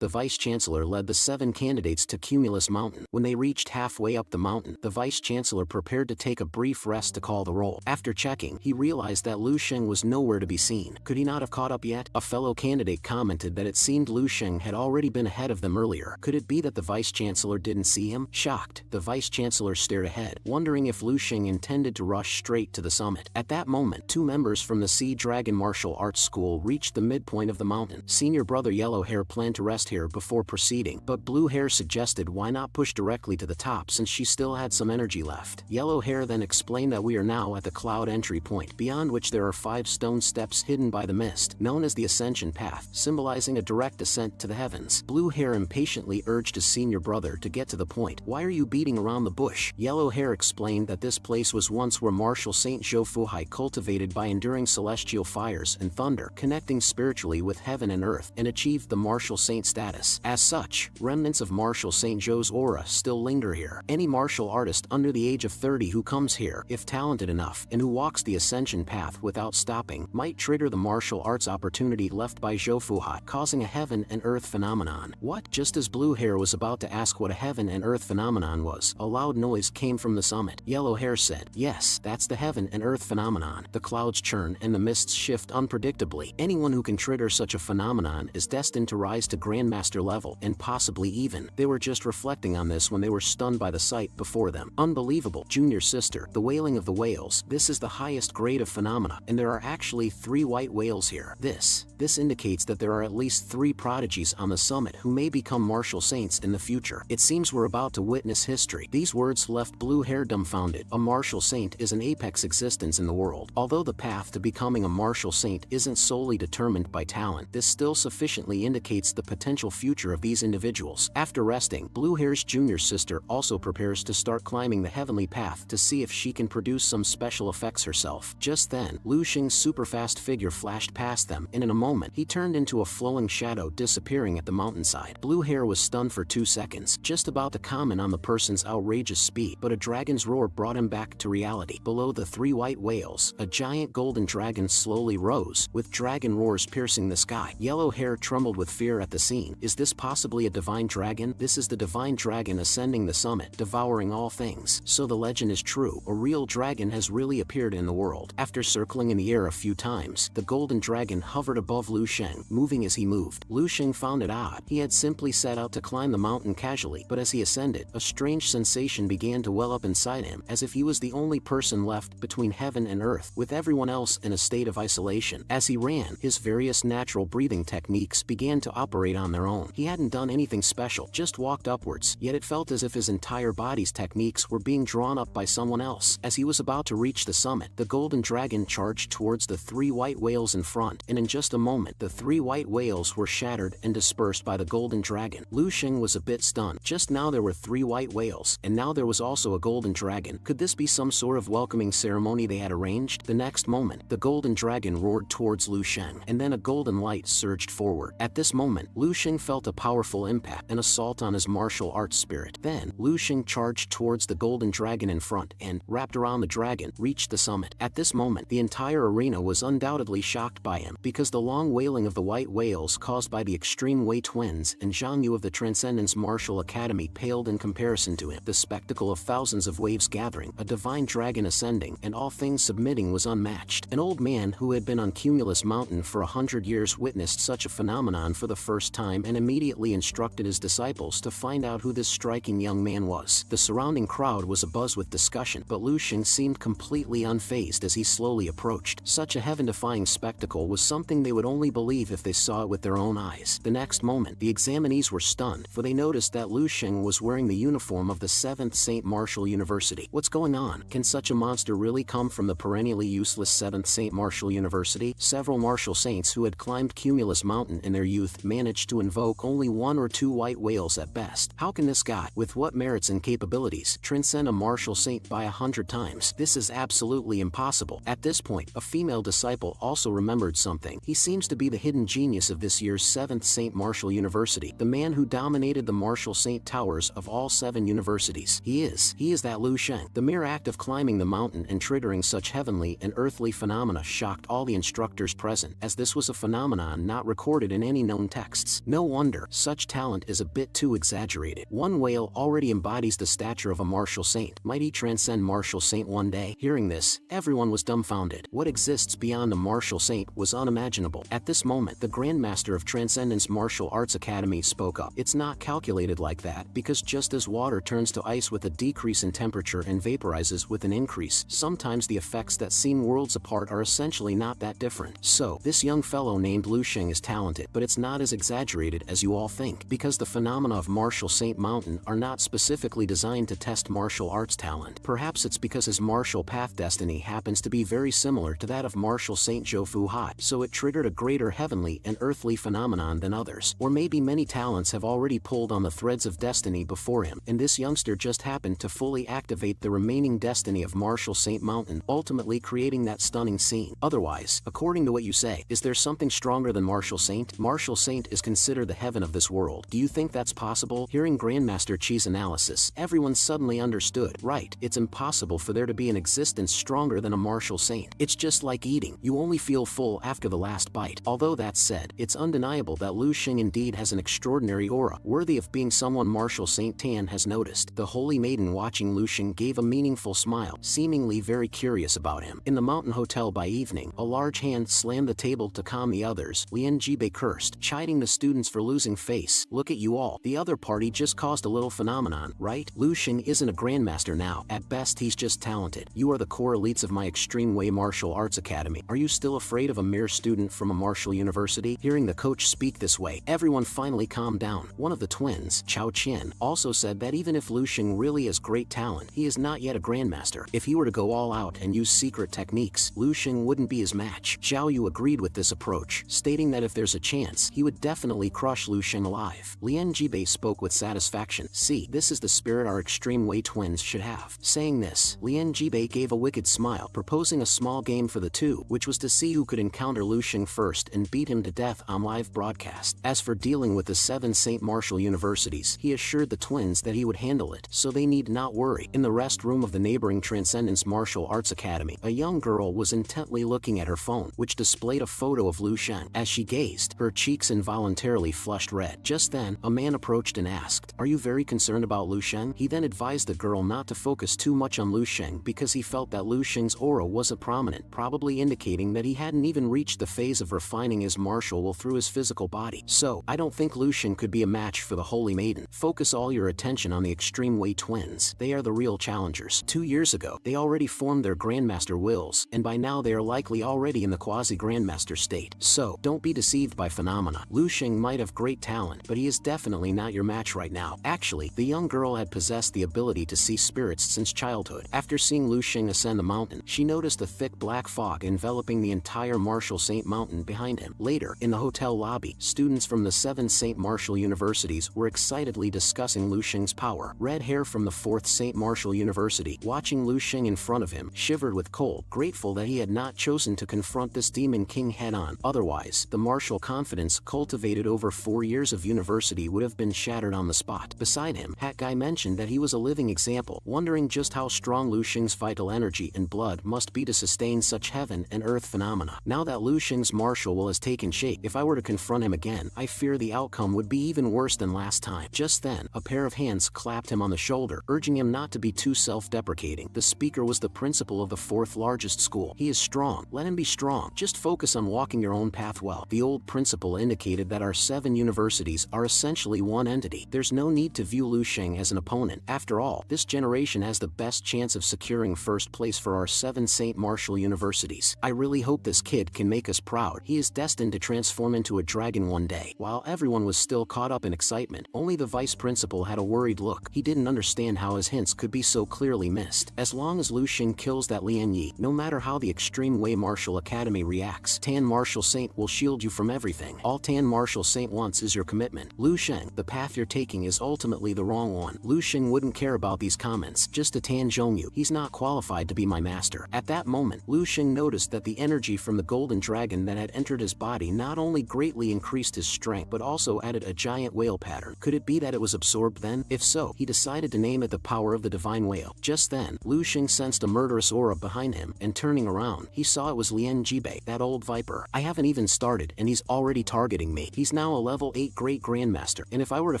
the Vice-Chancellor led the 7 candidates to Cumulus Mountain. When they reached halfway up the mountain, the Vice-Chancellor prepared to take a brief rest to call the roll. After checking, he realized that Lu Sheng was nowhere to be seen. Could he not have caught up yet? A fellow candidate commented that it seemed Lu Sheng had already been ahead of them earlier. Could it be that the Vice-Chancellor didn't see him? Shocked, the Vice-Chancellor stared ahead, wondering if Lu Sheng intended to rush straight to the summit. At that moment, 2 members from the Sea Dragon Martial Arts School reached the midpoint of the mountain. Senior brother Yellow Hair planned to rest here before proceeding, but Blue Hair suggested why not push directly to the top since she still had some energy left. Yellow Hair then explained that we are now at the cloud entry point, beyond which there are 5 stone steps hidden by the mist, known as the Ascension Path, symbolizing a direct ascent to the heavens. Blue Hair impatiently urged his senior brother to get to the point. Why are you beating around the bush? Yellow Hair explained that this place was once where Martial Saint Zhou Fuhai cultivated by enduring celestial fires and thunder, connecting spiritually with heaven and earth, and achieved the Martial Saint status. As such, remnants of Martial Saint Zhou's aura still linger here. Any martial artist under the age of 30 who comes here, if talented enough, and who walks the Ascension Path without stopping, might trigger the martial arts opportunity left by Zhou Fuhai, causing a heaven and earth phenomenon. What? Just as Blue Hair was about to ask what a heaven and earth phenomenon was, a loud noise came from the summit. Yellow Hair said, yes, that's the heaven and earth phenomenon. The clouds churn and the mists shift unpredictably. Anyone who can trigger such a phenomenon is destined to rise to Grandmaster level, and possibly even. They were just reflecting on this when they were stunned by the sight before them. Unbelievable. Junior sister, the wailing of the whales. This is the highest grade of phenomena, and there are actually 3 white whales here. This indicates that there are at least 3 prodigies on the summit who may become martial saints in the future. It seems we're about to witness history. These words left Blue Hair dumbfounded. A martial saint is an apex existence in the world. Although the path to becoming a martial saint isn't solely determined by talent, this still sufficiently indicates the potential future of these individuals. After resting, Blue Hair's junior sister also prepares to start climbing the heavenly path to see if she can produce some special effects herself. Just then, Lu Sheng's super-fast figure flashed past them, and in a moment, he turned into a flowing shadow disappearing at the mountainside. Blue Hair was stunned for 2 seconds, just about to comment on the person's outrageous speed, but a dragon's roar brought him back to reality. Below the 3 white whales, a giant golden dragon slowly rose, with dragon roars piercing the sky. Yellow Hair trembled with fear at the scene. Is this possibly a divine dragon? This is the divine dragon ascending the summit, devouring all things. So the legend is true. A real dragon has really appeared in the world. After circling in the air a few times, the golden dragon hovered above Lu Sheng, moving as he moved. Lu Sheng found it odd. He had simply set out to climb the mountain casually, but as he ascended, a strange sensation began to well up inside him, as if he was the only person left between heaven and earth, with everyone else in a state of isolation. As he ran, his various natural breathing techniques began to operate on their own. He hadn't done anything special, just walked upwards, yet it felt as if his entire body's techniques were being drawn up by someone else. As he was about to reach the summit, the golden dragon charged towards the 3 white whales in front, and in just a moment, the 3 white whales were shattered and dispersed by the golden dragon. Lu Sheng was a bit stunned. Just now there were 3 white whales, and now there was also a golden dragon. Could this be some sort of welcoming ceremony they had arranged? The next moment, the golden dragon roared towards Lu Sheng, and then a golden light surged forward. At this moment, Lu Sheng felt a powerful impact, an assault on his martial arts spirit. Then, Lu Sheng charged towards the golden dragon in front and, wrapped around the dragon, reached the summit. At this moment, the entire arena was undoubtedly shocked by him, because the long wailing of the white whales caused by the extreme Wei twins and Zhang Yu of the Transcendence Martial Academy paled in comparison to him. The spectacle of thousands of waves gathering, a divine dragon ascending, and all things submitting was unmatched. An old man who had been on Cumulus Mountain for 100 years witnessed such a phenomenon for the first time and immediately instructed his disciples to find out who this striking young man was. The surrounding crowd was abuzz with discussion, but Lu Sheng seemed completely unfazed as he slowly approached. Such a heaven-defying spectacle was something they would only believe if they saw it with their own eyes. The next moment, the examinees were stunned, for they noticed that Lu Sheng was wearing the uniform of the 7th St. Martial University. What's going on? Can such a monster really come from the perennially useless 7th St. Martial University? Several martial saints who had climbed Cumulus Mountain in their youth managed to invoke only 1 or 2 white whales at best. How can this guy, with what merits and capabilities, transcend a martial saint by 100 times? This is absolutely impossible. At this point, a female disciple also remembered something. He seems to be the hidden genius of this year's 7th St. Martial University, the man who dominated the martial saint towers of all 7 universities. He is that Lu Sheng. The mere act of climbing the mountain and triggering such heavenly and earthly phenomena shocked all the instructors present, as this was a phenomenon not recorded in any known texts. No wonder, such talent is a bit too exaggerated. One whale already embodies the stature of a martial saint. Might he transcend martial saint one day? Hearing this, everyone was dumbfounded. What exists beyond a martial saint was unimaginable. At this moment, the Grandmaster of Transcendence Martial Arts Academy spoke up. It's not calculated like that, because just as water turns to ice with a decrease in temperature and vaporizes with an increase, sometimes the effects that seem worlds apart are essentially not that different. So, this young fellow named Lu Sheng is talented, but it's not as exaggerated as you all think, because the phenomena of Martial Saint Mountain are not specifically designed to test martial arts talent. Perhaps it's because his martial path destiny happens to be very similar to that of Martial Saint Zhou Hai, so it triggered a greater heavenly and earthly phenomenon than others. Or maybe many talents have already pulled on the threads of destiny before him, and this youngster just happened to fully activate the remaining destiny of Martial Saint Mountain, ultimately creating that stunning scene. Otherwise, according to what you say, is there something stronger than Martial Saint? Martial Saint is considered the heaven of this world. Do you think that's possible? Hearing Grandmaster Chi's analysis, everyone suddenly understood. Right, it's impossible for there to be an existence stronger than a Martial Saint. It's just like eating. You only feel full after the last bite. Although that said, it's undeniable that Lu Sheng indeed has an extraordinary aura, worthy of being someone Martial Saint Tan has noticed. The holy maiden watching Lu Sheng gave a meaningful smile, seemingly very curious about him. In the mountain hotel by evening, a large hand slammed the table to calm the others. Lian Jibei cursed, chiding the students for losing face. Look at you all. The other party just caused a little phenomenon, right? Lu Sheng isn't a grandmaster now. At best, he's just talented. You are the core elites of my Extreme Way Martial Arts Academy. Are you still afraid of a mere student from a martial university? Hearing the coach speak this way, everyone finally calmed down. One of the twins, Chao Qian, also said that even if Lu Sheng really has great talent, he is not yet a grandmaster. If he were to go all out and use secret techniques, Lu Sheng wouldn't be his match. Zhao Yu agreed with this approach, stating that if there's a chance, he would definitely crush Lu Sheng alive. Lian Jibei spoke with satisfaction. See, this is the spirit our Extreme Way twins should have. Saying this, Lian Jibei gave a wicked smile, proposing a small game for the two, which was to see who could encounter Lu Sheng first and beat him to death on live broadcast. As for dealing with the 7 St. Martial universities, he assured the twins that he would handle it, so they need not worry. In the rest room of the neighboring Transcendence Martial Arts Academy, a young girl was intently looking at her phone, which displayed a photo of Lu Sheng. As she gazed, her cheeks involuntarily flushed red. Just then, a man approached and asked, "Are you very concerned about Lu Sheng?" He then advised the girl not to focus too much on Lu Sheng because he felt that Lu Sheng's aura wasn't prominent, probably indicating that he hadn't even reached the phase of refining his martial will through his physical body. So, I don't think Lu Sheng could be a match for the Holy Maiden. Focus all your attention on the Extreme Way twins. They are the real challengers. 2 years ago, they already formed their Grandmaster wills, and by now they are likely already in the quasi-Grandmaster state. So, don't be deceived by phenomena. Lu Sheng might have great talent, but he is definitely not your match right now. Actually, the young girl had possessed the ability to see spirits since childhood. After seeing Lu Sheng ascend the mountain, she noticed a thick black fog enveloping the entire Martial Saint Mountain behind him. Later, in the hotel lobby, students from the 7 St. Martial universities were excitedly discussing Lu Sheng's power. Red hair from the 4th St. Martial University, watching Lu Sheng in front of him, shivered with cold, grateful that he had not chosen to confront this demon king head-on. Otherwise, the martial confidence cultivated over 4 years of university would have been shattered on the spot. Beside him, Hat Guy mentioned that he was a living example, wondering just how strong Lu Sheng's vital energy and blood must be to sustain such heaven and earth phenomena. Now that Lu Sheng's martial will has taken shape, if I were to confront him again, I fear the outcome would be even worse than last time. Just then, a pair of hands clapped him on the shoulder, urging him not to be too self-deprecating. The speaker was the principal of the 4th largest school. He is strong. Let him be strong. Just focus on walking your own path well. The old principal indicated that our 7 universities are essentially one entity. There's no need to view Lu Sheng as an opponent. After all, this generation has the best chance of securing first place for our 7 St. Martial universities. I really hope this kid can make us proud. He is destined to transform into a dragon one day. While everyone was still caught up in excitement, only the vice principal had a worried look. He didn't understand how his hints could be so clearly missed. As long as Lu Sheng kills that Lian Yi, no matter how the Extreme Way Martial Academy reacts, Tan Martial Saint will shield you from everything. All Tan Martial Saint wants is your commitment. Lu Sheng, the path you're taking is ultimately the wrong one. Lu Sheng wouldn't care about these comments, just to Tan Zhongyu. He's not qualified to be my master. At that moment, Lu Sheng noticed that the energy from the golden dragon that had entered his body not only greatly increased his strength but also added a giant whale pattern. Could it be that it was absorbed then? If so, he decided to name it the power of the divine whale. Just then, Lu Sheng sensed a murderous aura behind him, and turning around, he saw it was Lian Jibei, that old viper. I haven't even started and he's already targeting me. He's now a level 8 great grandmaster, and if I were to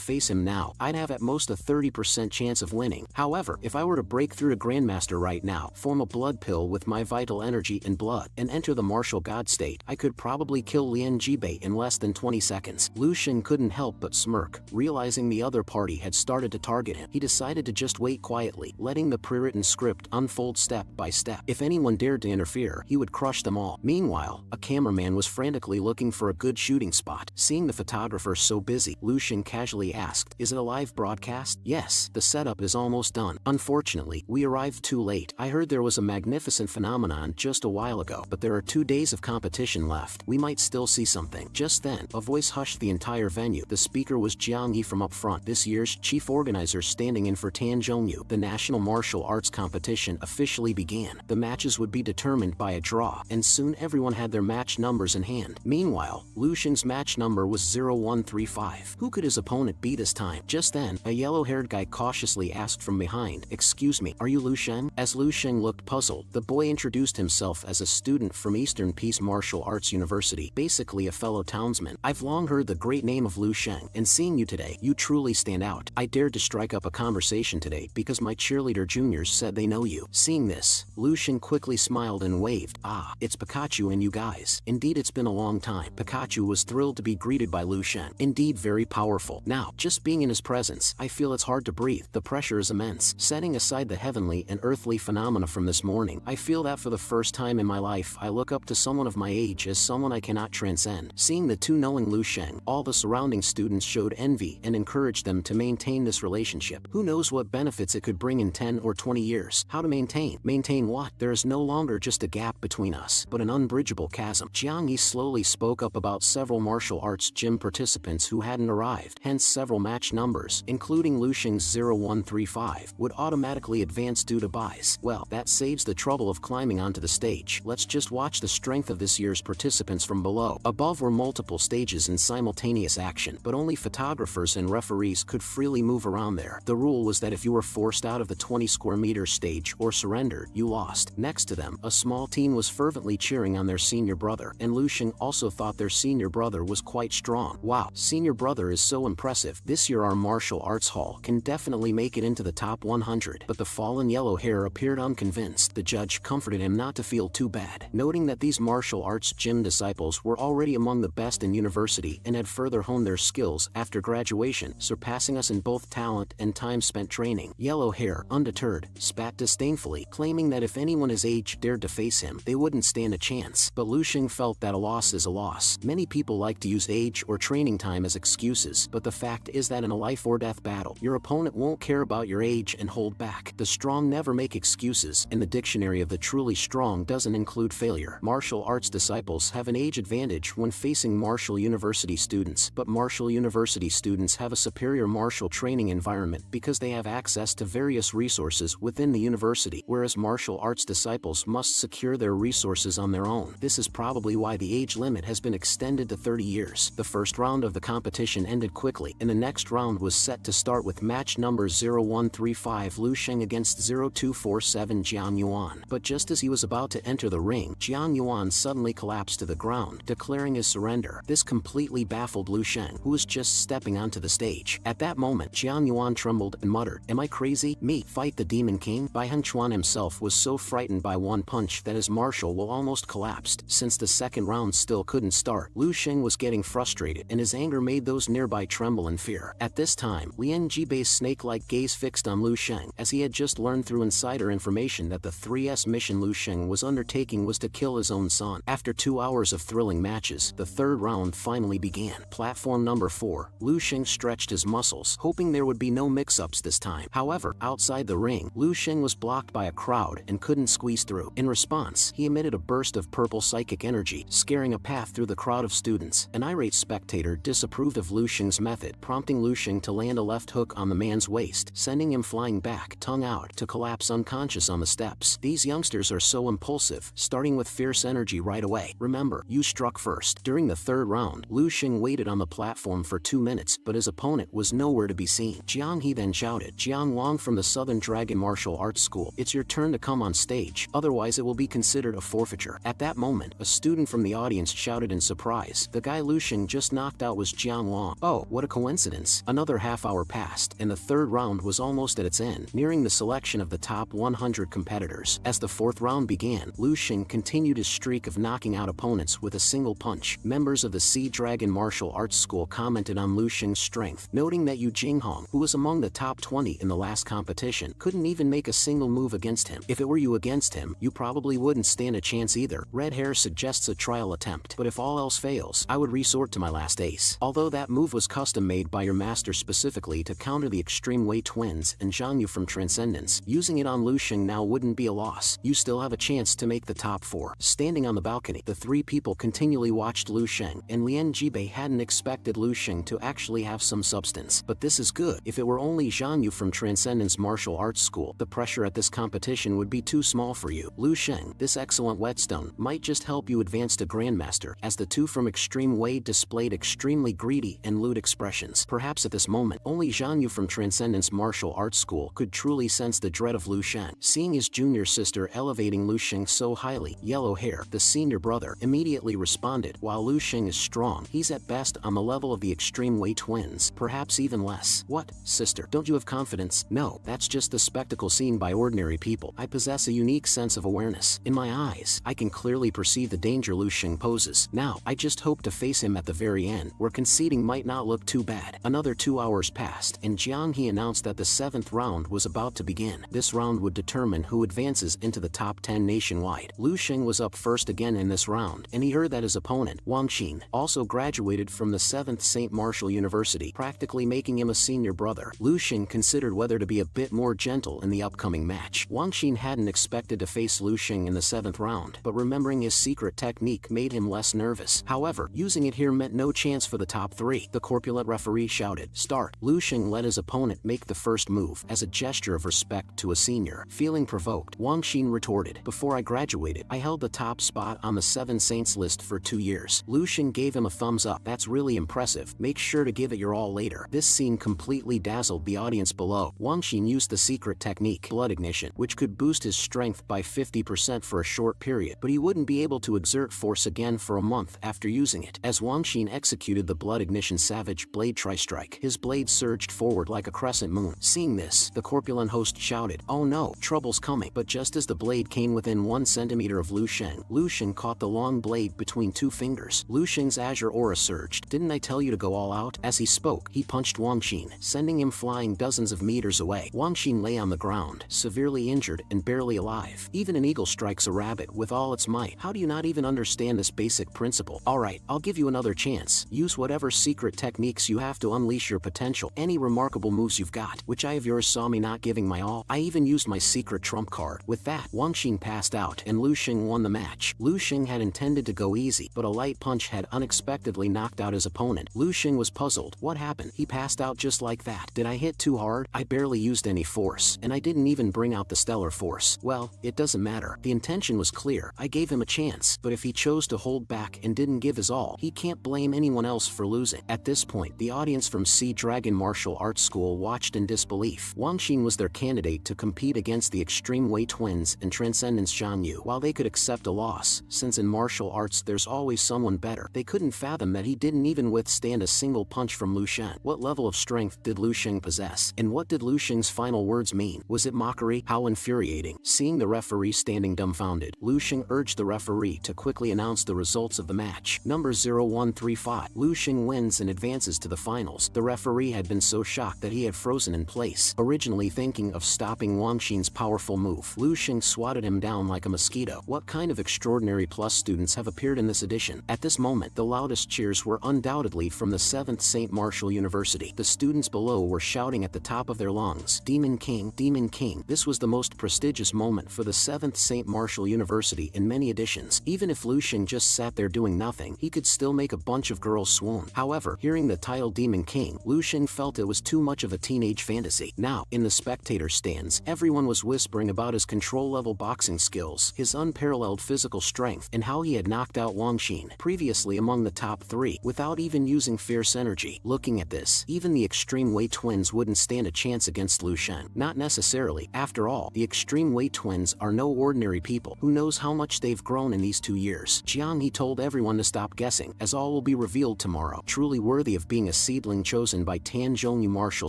face him now, I'd have at most a 30% chance of winning. However, if I were to break through to grandmaster right now, form a blood pill with my vital energy and blood, and enter the martial god state, I could probably kill Lian Jibei in less than 20 seconds. Lu Xing couldn't help but smirk, realizing the other party had started to target him. He decided to just wait quietly, letting the pre-written script unfold step by step. If anyone dared to interfere, he would crush them all. Meanwhile, a cameraman was frantically looking for a good shooting spot. Seeing the photographer so busy, Lu Xing casually asked, "Is it a live broadcast?" "Yes, the setup is almost done. Unfortunately, we arrived too late. I heard there was a magnificent phenomenon just a while ago, but there are 2 days of competition left. We might still see something." Just then, a voice hushed the entire venue. The speaker was Jiang Yi from up front, this year's chief organizer standing in for Tan Zhongyu. The national martial arts competition officially began. The matches would be determined by a draw, and soon everyone had their match numbers in hand. Meanwhile, Lu Xing's match number was 0135. Who could his opponent be this time? Just then, a yellow-haired guy cautiously asked from behind, "Excuse me, are you Lu Xing?" As Lu Xing looked puzzled, the boy introduced himself as a student from Eastern Peace Martial Arts University, basically a fellow townsman. "I've long heard the great name of Lu Xing, and seeing you today, you truly stand out. I dared to strike up a conversation today because my cheerleader juniors said they know you." Seeing this, Lu Xing quickly smiled and waved. "Ah, it's Pikachu and you guys. Indeed, it's been a long time." Pikachu was thrilled to be greeted by Lu Xing. "Indeed, very powerful. Now, just being in his presence, I feel it's hard to breathe. The pressure is immense. Setting aside the heavenly and earthly phenomena from this morning, I feel that for the first time in my life, I look up to someone of my age as someone I cannot transcend." Seeing the two knowing Lu Xing, all the surrounding students showed envy and encouraged them to maintain this relationship. Who knows what benefits it could bring in 10 or 20 years? How to maintain? Maintain what? There is no longer just a gap between us, but an unbridgeable chasm. Jiang Yi slowly spoke up about several martial arts gym participants who hadn't arrived, hence several match numbers, including Lu Xing's 0135, would automatically advance due to buys. Well, that saves the trouble of climbing onto the stage. Let's just watch the strength of this year's participants from below. Above were multiple stages in simultaneous action, but only photographers and referees could freely move around there. The rule was that if you were forced out of the 20 square meter stage or surrendered, you lost. Next to them, a small team was fervently cheering on their senior brother, and Lu Xing also thought their senior brother was quite strong. "Wow, senior brother is so impressive. This year our martial arts hall can definitely make it into the top 100. But the fallen yellow hair appeared unconvinced. The judge comforted him not to feel too bad, noting that these martial arts gym disciples were already among the best in university and had further honed their skills after graduation, surpassing us in both talent and time spent training. Yellow hair, undeterred, spat disdainfully, claiming that if anyone his age dared to face him, they wouldn't stand a chance. But Lu Xing felt that a loss is a loss. Many people like to use age or training time as excuses, but the fact is that in a life or death battle, your opponent won't care about your age and hold back. The strong never make excuses, and the dictionary of the truly strong doesn't include failure. Martial arts disciples have an age advantage when facing martial university students, but martial university students have a superior martial training environment because they have access to various resources within the university, whereas martial arts disciples must secure their resources on their own. This is probably why the age limit has been extended to 30 years. The first round of the competition ended quickly, and the next round was set to start with match number 0135 Lu Xing against 0247 Jiang Yuan. But just as he was about to enter the ring, Jiang Yuan suddenly collapsed to the ground, declaring his surrender. This completely baffled Lu Xing, who was just stepping onto the stage. At that moment, Jiang Yuan trembled and muttered, "Am I crazy? Me, fight the Demon King?" Bai Hengchuan himself was so frightened by one punch that his martial will almost collapsed. Since the second round still couldn't start, Lu Xing was getting frustrated, and his anger made those nearby tremble in fear. At this time, Lian Jibei's snake-like gaze fixed on Lu Xing, as he had just learned through insider information that the 3S mission Lu Xing was undertaking was to kill his own son. After 2 hours of thrilling matches, the third round finally began. Platform number 4, Lu Xing stretched his muscles, hoping there would be no mix-ups this time. However, outside the ring, Lu Xing was blocked by a crowd and couldn't squeeze through. In response, he emitted a burst of purple psychic energy, scaring a path through the crowd of students. An irate spectator disapproved of Lu Xing's method, prompting Lu Xing to land a left hook on the man's waist, sending him flying back, tongue out, to collapse unconscious on the steps. These youngsters are so impulsive, starting with fierce energy right away. Remember, you struck first. During the third round, Lu Xing waited on the platform for 2 minutes, but his opponent was nowhere to be seen. Jiang He then shouted, "Jiang Wang from the Southern Dragon Martial Arts School, it's your turn to come on stage, otherwise it will be considered a forfeiture." At that moment, a student from the audience shouted in surprise, "The guy Lu Xing just knocked out was Jiang Wang. Oh, what a coincidence. Another half hour passed, and the third round was almost at its end, nearing the selection of the top 100 competitors. As the fourth round began, Lu Xing continued his streak of knocking out opponents with a single punch. Members of the Sea Dragon Martial Arts School commented on Lu Xing's strength, noting that Yu Jinghong, who was among the top 20 in the last competition, couldn't even make a single move against him. If it were you against him, you probably wouldn't stand a chance either. Red Hair suggests a trial attempt, but if all else fails, I would resort to my last ace. Although that move was custom made by your master specifically to counter the Extreme Wei twins and Zhang Yu from Transcendence, using it on Lu Xing now wouldn't be a loss. You still have a chance to make the top 4. Standing on the balcony, the three people continually watched Lu Xing, and Lian Jibei hadn't expected Lu Xing to actually have some substance. But this is good. If it were only Zhang Yu from Transcendence Martial Arts School, the pressure at this competition would be too small for you. Lu Xing, this excellent whetstone might just help you advance to Grandmaster, as the two from Extreme Wei displayed extremely greedy and lewd expressions. Perhaps at this moment, only Zhang Yu from Transcendence Martial Arts School could truly sense the dread of Lu Xing. Seeing his junior sister elevating Lu Xing so highly, Yellow Hair, the senior brother, immediately responded, while Lu Xing is strong, he's at best on the level of the Extreme Wei twins, perhaps even less. What, sister, don't you have confidence? No, that's just the spectacle seen by ordinary people. I possess a unique sense of awareness. In my eyes, I can clearly perceive the danger Lu Xing poses. Now, I just hope to face him at the very end, where conceding might not look too bad. Another 2 hours passed, and Jiang He announced that the 7th round was about to begin. This round would determine who advances into the top 10 nationwide. Lu Xing was up first again in this round, and he heard that his opponent, Wang Xin, also graduated from the 7th St. Martial University, practically making him a senior brother. Lu Xing considered whether to be a bit more gentle in the upcoming match. Wang Xin hadn't expected to face Lu Xing in the 7th round, but remembering his secret technique made him less nervous. However, using it here meant no chance for the top 3. The corpulent referee shouted, "Start." Lu Xing let his opponent make the first move, as a gesture of respect to a senior. Feeling provoked, Wang Xin retorted, "Before I graduated, I held the top spot on the 7 Saints list for 2 years." Lu Xing gave him a thumbs up. "That's really impressive. Make sure to give it your all later." This scene completely dazzled the audience below. Wang Xin used the secret technique, blood ignition, which could boost his strength by 50% for a short period, but he wouldn't be able to exert force again for a month after using it. As Wang Xin executed the blood ignition savage blade tri-strike, his blade surged forward like a crescent moon. Seeing this, the corpulent host shouted, "Oh no, trouble's coming." But just as the blade came within 1 centimeter of Lu Xing caught the long blade between 2 fingers. Lu Xing's azure aura surged. "Didn't I tell you to go all out?" As he spoke, he punched Wang Xin, sending him flying dozens of meters away. Wang Xin lay on the ground, severely injured and barely alive. Even an eagle strikes a rabbit with all its might. How do you not even understand this basic principle? Alright, I'll give you another chance. Use whatever secret techniques you have to unleash your potential. Any remarkable moves you've got. Which eye of yours saw me not giving my all? I even used my secret trump card. With that, Wang Xin passed out, and Lu Xing won the match. Lu Xing had intended to go easy, but a light punch had unexpectedly knocked out his opponent. Lu Xing was puzzled. What happened? He passed out just like that. Did I hit too hard? I barely used any force, and I didn't even bring out the stellar force. Well, it doesn't matter. The intention was clear. I gave him a chance, but if he chose to hold back and didn't give his all, he can't blame anyone else for losing. At this point, the audience from Sea Dragon Martial Arts School watched in disbelief. Wang Xin was their candidate to compete against the Extreme Wei twins and Transcendence Zhang Yu. While they could accept a loss, since in martial arts there's always someone better, they couldn't fathom that he didn't even withstand a single punch from Lu Xing. What level of strength did Lu Xing possess? And what did Lu Xing's final words mean? Was it mockery? How infuriating. Seeing the referee standing dumbfounded, Lu Xing urged the referee to quickly announce the results of the match. Number 0135. Lu Xing wins and advances to the finals. The referee had been so shocked that he had frozen in place. Originally thinking of stopping Wang Xin's powerful move, Lu Xing swatted him down like a mosquito. What kind of extraordinary plus students have appeared in this edition? At this moment, the loudest cheers were undoubtedly from the 7th St. Martial University. The students below were shouting at the top of their lungs, "Demon King, Demon King." This was the most prestigious moment for the 7th St. Martial University in many editions. Even if Lu Xing just sat there doing nothing, he could still make a bunch of girls swoon. However, hearing the title Demon King, Lu Xing felt it was too much of a teenage fantasy. Now, in the spectator stands, everyone was whispering about his control-level boxing skills, his unparalleled physical strength, and how he had knocked out Wang Xin, previously among the top 3, without even using fierce energy. Looking at this, even the Extreme Wei twins wouldn't stand a chance against Lu Xing. Not necessarily. After all, the Extreme Wei twins are no ordinary people. Who knows how much they've grown in these 2 years? Jiang He told everyone to stop guessing. As all all will be revealed tomorrow. Truly worthy of being a seedling chosen by Tan Zhongyu martial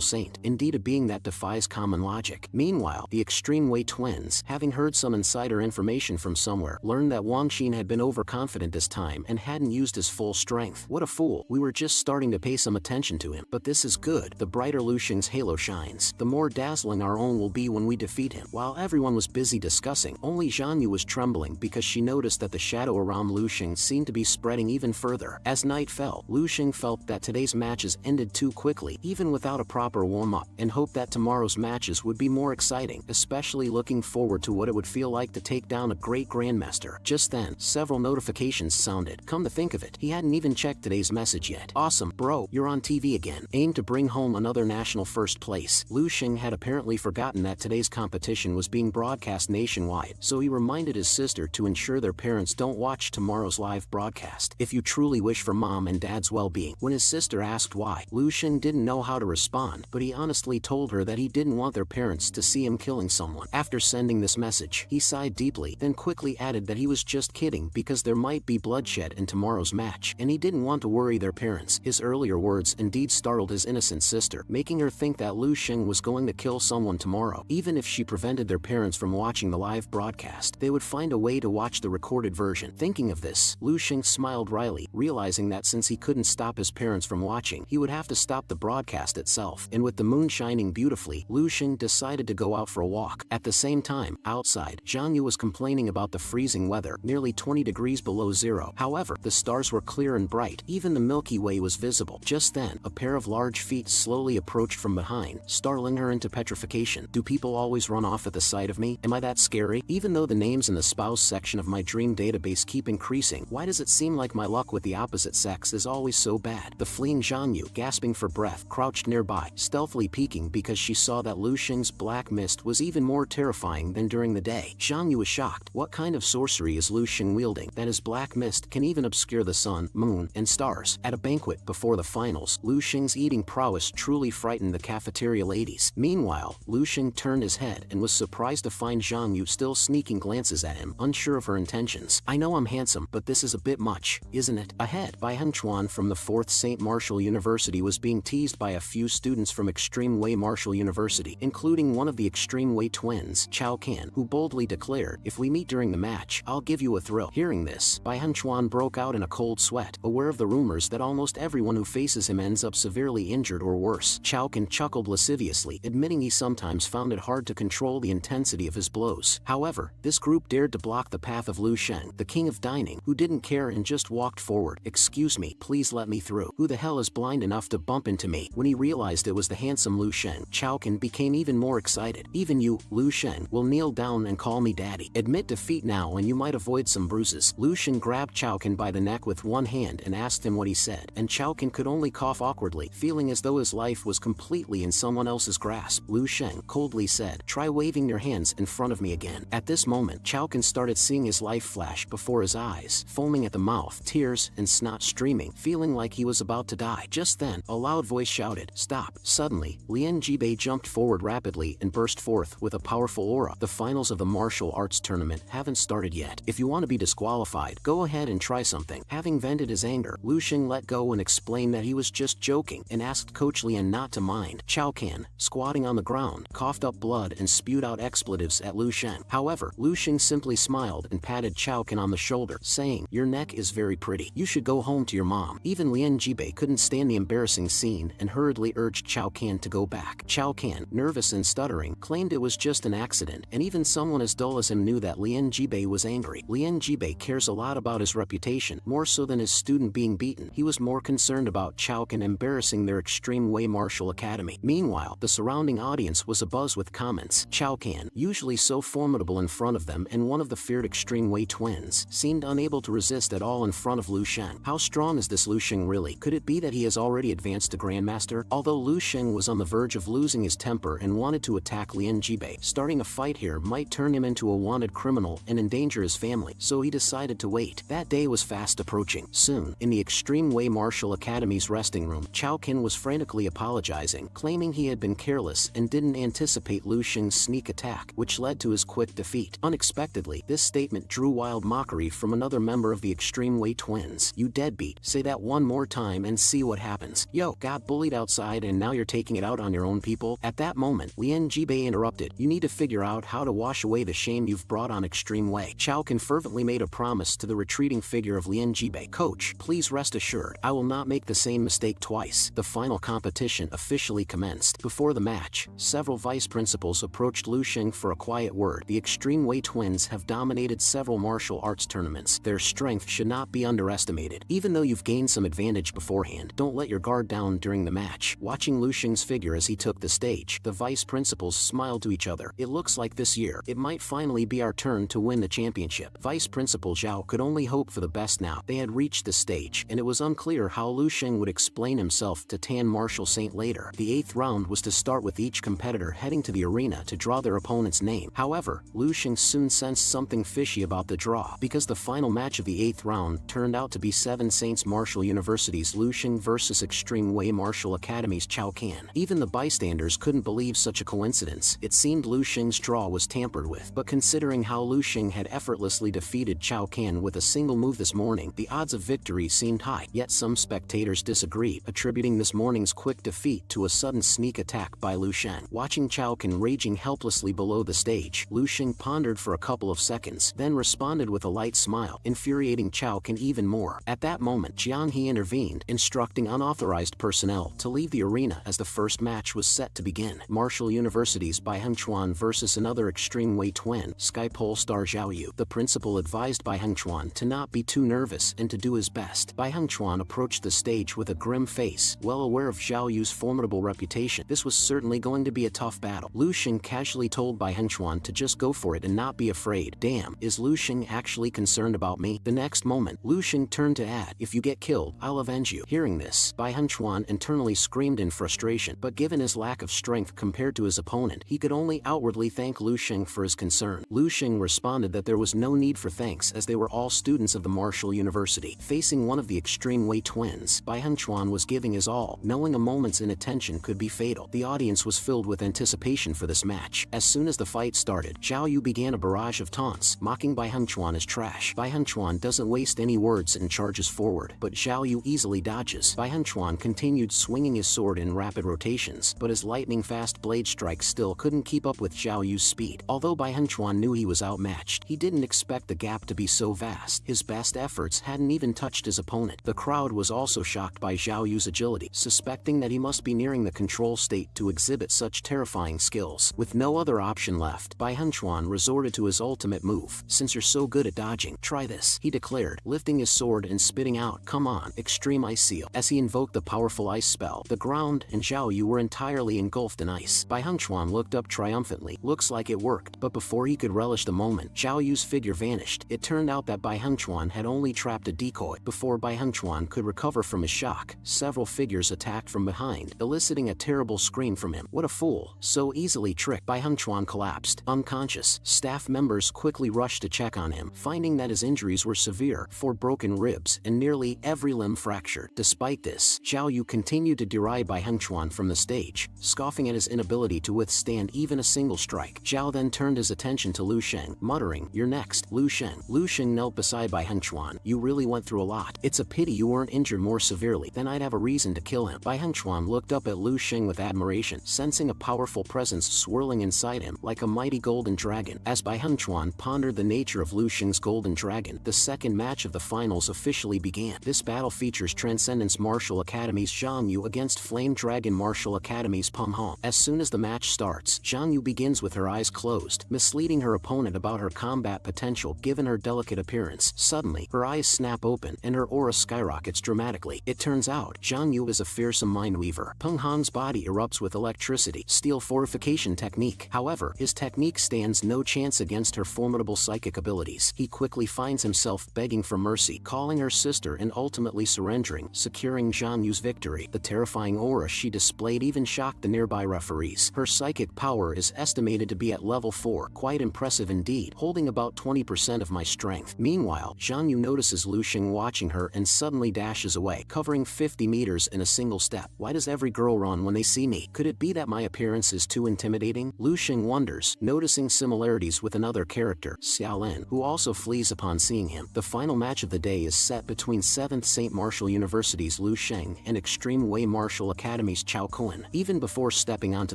saint, indeed a being that defies common logic. Meanwhile, the Extreme Wei twins, having heard some insider information from somewhere, learned that Wang Xin had been overconfident this time and hadn't used his full strength. What a fool. We were just starting to pay some attention to him. But this is good. The brighter Lu Xing's halo shines, the more dazzling our own will be when we defeat him. While everyone was busy discussing, only Zhang Yu was trembling because she noticed that the shadow around Lu Xing seemed to be spreading even further. As night fell, Lu Xing felt that today's matches ended too quickly, even without a proper warm-up, and hoped that tomorrow's matches would be more exciting, especially looking forward to what it would feel like to take down a great grandmaster. Just then, several notifications sounded. Come to think of it, he hadn't even checked today's message yet. Awesome, bro, you're on TV again. Aim to bring home another national first place. Lu Xing had apparently forgotten that today's competition was being broadcast nationwide, so he reminded his sister to ensure their parents don't watch tomorrow's live broadcast. If you truly wish for mom and dad's well-being. When his sister asked why, Lu Xing didn't know how to respond, but he honestly told her that he didn't want their parents to see him killing someone. After sending this message, he sighed deeply, then quickly added that he was just kidding because there might be bloodshed in tomorrow's match, and he didn't want to worry their parents. His earlier words indeed startled his innocent sister, making her think that Lu Xing was going to kill someone tomorrow. Even if she prevented their parents from watching the live broadcast, they would find a way to watch the recorded version. Thinking of this, Lu Xing smiled wryly, realizing that since he couldn't stop his parents from watching, he would have to stop the broadcast itself. And with the moon shining beautifully, Lu Xing decided to go out for a walk. At the same time, outside, Zhang Yu was complaining about the freezing weather, nearly 20 degrees below zero. However, the stars were clear and bright. Even the Milky Way was visible. Just then, a pair of large feet slowly approached from behind, startling her into petrification. Do people always run off at the sight of me? Am I that scary? Even though the names in the spouse section of my dream database keep increasing, why does it seem like my luck with the opposite sex is always so bad? The fleeing Zhang Yu, gasping for breath, crouched nearby, stealthily peeking because she saw that Lu Xing's black mist was even more terrifying than during the day. Zhang Yu was shocked. What kind of sorcery is Lu Xing wielding that his black mist can even obscure the sun, moon, and stars? At a banquet before the finals, Lu Xing's eating prowess truly frightened the cafeteria ladies. Meanwhile, Lu Xing turned his head and was surprised to find Zhang Yu still sneaking glances at him, unsure of her intentions. I know I'm handsome, but this is a bit much, isn't it? Ahead, Bai Hunchuan from the 4th St. Martial University was being teased by a few students from Extreme Wei Martial University, including one of the Extreme Wei twins, Chao Can, who boldly declared, if we meet during the match, I'll give you a thrill. Hearing this, Bai Hunchuan broke out in a cold sweat, aware of the rumors that almost everyone who faces him ends up severely injured or worse. Chao Can chuckled lasciviously, admitting he sometimes found it hard to control the intensity of his blows. However, this group dared to block the path of Lu Xing, the king of dining, who didn't care and just walked forward. Excuse me, please let me through. Who the hell is blind enough to bump into me? When he realized it was the handsome Lu Xing, Chao Can became even more excited. Even you, Lu Xing, will kneel down and call me daddy. Admit defeat now and you might avoid some bruises. Lu Xing grabbed Chao Can by the neck with one hand and asked him what he said, and Chao Can could only cough awkwardly, feeling as though his life was completely in someone else's grasp. Lu Xing coldly said, try waving your hands in front of me again. At this moment, Chao Can started seeing his life flash before his eyes, foaming at the mouth, tears and snot streaming, feeling like he was about to die. Just then, a loud voice shouted, stop. Suddenly, Lian Jibei jumped forward rapidly and burst forth with a powerful aura. The finals of the martial arts tournament haven't started yet. If you want to be disqualified, go ahead and try something. Having vented his anger, Lu Xing let go and explained that he was just joking and asked Coach Lian not to mind. Chao Can, squatting on the ground, coughed up blood and spewed out expletives at Lu Xing. However, Lu Xing simply smiled and patted Chao Can on the shoulder, saying, your neck is very pretty. You should go home to your mom. Even Lian Jibei couldn't stand the embarrassing scene and hurriedly urged Chao Can to go back. Chao Can, nervous and stuttering, claimed it was just an accident, and even someone as dull as him knew that Lian Jibei was angry. Lian Jibei cares a lot about his reputation, more so than his student being beaten. He was more concerned about Chao Can embarrassing their Extreme Wei Martial Academy. Meanwhile, the surrounding audience was abuzz with comments. Chao Can, usually so formidable in front of them and one of the feared Extreme Wei twins, seemed unable to resist at all in front of Lu Xing. How strong is this Lu Xing really? Could it be that he has already advanced to Grandmaster? Although Lu Xing was on the verge of losing his temper and wanted to attack Lian Jibei, starting a fight here might turn him into a wanted criminal and endanger his family, so he decided to wait. That day was fast approaching. Soon, in the Extreme Wei Martial Academy's resting room, Chao Can was frantically apologizing, claiming he had been careless and didn't anticipate Lu Xing's sneak attack, which led to his quick defeat. Unexpectedly, this statement drew wild mockery from another member of the Extreme Wei twins. You deadbeat, say that one more time and see what happens. Yo, got bullied outside and now you're taking it out on your own people? At that moment, Lian Jibei interrupted. You need to figure out how to wash away the shame you've brought on Extreme Way. Chao Kan fervently made a promise to the retreating figure of Lian Jibei. Coach, please rest assured, I will not make the same mistake twice. The final competition officially commenced. Before the match, several vice principals approached Lu Xing for a quiet word. The Extreme Way twins have dominated several martial arts tournaments. Their strength should not be underestimated. Even though you've gained some advantage beforehand, don't let your guard down during the match. Watching Lu Xing's figure as he took the stage, the vice principals smiled to each other. It looks like this year, it might finally be our turn to win the championship. Vice Principal Zhao could only hope for the best now. They had reached the stage, and it was unclear how Lu Xing would explain himself to Tan Marshal Saint later. The 8th round was to start with each competitor heading to the arena to draw their opponent's name. However, Lu Xing soon sensed something fishy about the draw, because the final match of the 8th round turned out to be Seven Saints Martial University's Lu Xing versus Extreme Way Martial Academy's Chao Kan. Even the bystanders couldn't believe such a coincidence. It seemed Lu Xing's draw was tampered with, but considering how Lu Xing had effortlessly defeated Chao Kan with a single move this morning, the odds of victory seemed high. Yet some spectators disagreed, attributing this morning's quick defeat to a sudden sneak attack by Lu Xing. Watching Chao Kan raging helplessly below the stage, Lu Xing pondered for a couple of seconds, then responded with a light smile, infuriating Chao Kan even more. At that moment, Jiang He intervened, instructing unauthorized personnel to leave the arena as the first match was set to begin. Martial University's Bai Hengchuan versus another Extreme Way twin, Sky Pole star Zhao Yu. The principal advised Bai Hengchuan to not be too nervous and to do his best. Bai Hengchuan approached the stage with a grim face, well aware of Zhao Yu's formidable reputation. This was certainly going to be a tough battle. Lu Xing casually told Bai Hengchuan to just go for it and not be afraid. Damn, is Lu Xing actually concerned about me? The next moment, Lu Xing turned to add, if you get killed, I'll avenge you. Hearing this, Bai Hengchuan internally screamed in frustration, but given his lack of strength compared to his opponent, he could only outwardly thank Lu Xing for his concern. Lu Xing responded that there was no need for thanks as they were all students of the Martial University. Facing one of the Extreme Way twins, Bai Hengchuan was giving his all, knowing a moment's inattention could be fatal. The audience was filled with anticipation for this match. As soon as the fight started, Zhao Yu began a barrage of taunts, mocking Bai Hengchuan as trash. Bai Hengchuan doesn't waste any words and charges forward, but Zhao Yu easily dodges. Bai Hengchuan continued swinging his sword in rapid rotations, but his lightning-fast blade strikes still couldn't keep up with Zhao Yu's speed. Although Bai Hengchuan knew he was outmatched, he didn't expect the gap to be so vast. His best efforts hadn't even touched his opponent. The crowd was also shocked by Zhao Yu's agility, suspecting that he must be nearing the control state to exhibit such terrifying skills. With no other option left, Bai Hengchuan resorted to his ultimate move. Since you're so good at dodging, try this, he declared, lifting his sword and spitting out, come on, Extreme Ice Seal. As he invoked the powerful ice spell, the ground and Zhao Yu were entirely engulfed in ice. Bai Hengchuan looked up triumphantly. Looks like it worked, but before he could relish the moment, Zhao Yu's figure vanished. It turned out that Bai Hengchuan had only trapped a decoy. Before Bai Hengchuan could recover from his shock, several figures attacked from behind, eliciting a terrible scream from him. What a fool, so easily tricked. Bai Hengchuan collapsed, unconscious. Staff members quickly rushed to check on him, finding that his injuries were severe, 4 broken ribs and nearly every limb fractured. Despite this, Zhao Yu continued to deride Bai Hengchuan from the stage, scoffing at his inability to withstand even a single strike. Zhao then turned his attention to Lu Xing, muttering, you're next, Lu Xing. Lu Xing knelt beside Bai Hengchuan. You really went through a lot. It's a pity you weren't injured more severely, then I'd have a reason to kill him. Bai Hengchuan looked up at Lu Xing with admiration, sensing a powerful presence swirling inside him like a mighty golden dragon. As Bai Hengchuan pondered the nature of Lu Xing's golden dragon, the second match of the finals officially began. This battle features Transcendence Martial Academy's Zhang Yu against Flame Dragon Martial Academy's Peng Hong. As soon as the match starts, Zhang Yu begins with her eyes closed, misleading her opponent about her combat potential given her delicate appearance. Suddenly, her eyes snap open and her aura skyrockets dramatically. It turns out, Zhang Yu is a fearsome mindweaver. Peng Hong's body erupts with electricity, steel fortification technique. However, his technique stands no chance against her formidable psychic abilities. He quickly finds himself begging for mercy, calling her sister and ultimately surrendering, securing Zhang Yu's victory. The terrifying aura she displayed even shocked the nearby referees. Her psychic power is estimated to be at level 4, quite impressive indeed, holding about 20% of my strength. Meanwhile, Zhang Yu notices Lu Xing watching her and suddenly dashes away, covering 50 meters in a single step. Why does every girl run when they see me? Could it be that my appearance is too intimidating? Lu Xing wonders, noticing similarities with another character, Xiaolin, who also flees upon seeing him. The final match of the day is set set between 7th St. Martial University's Lu Sheng and Extreme Way Martial Academy's Chao Kun. Even before stepping onto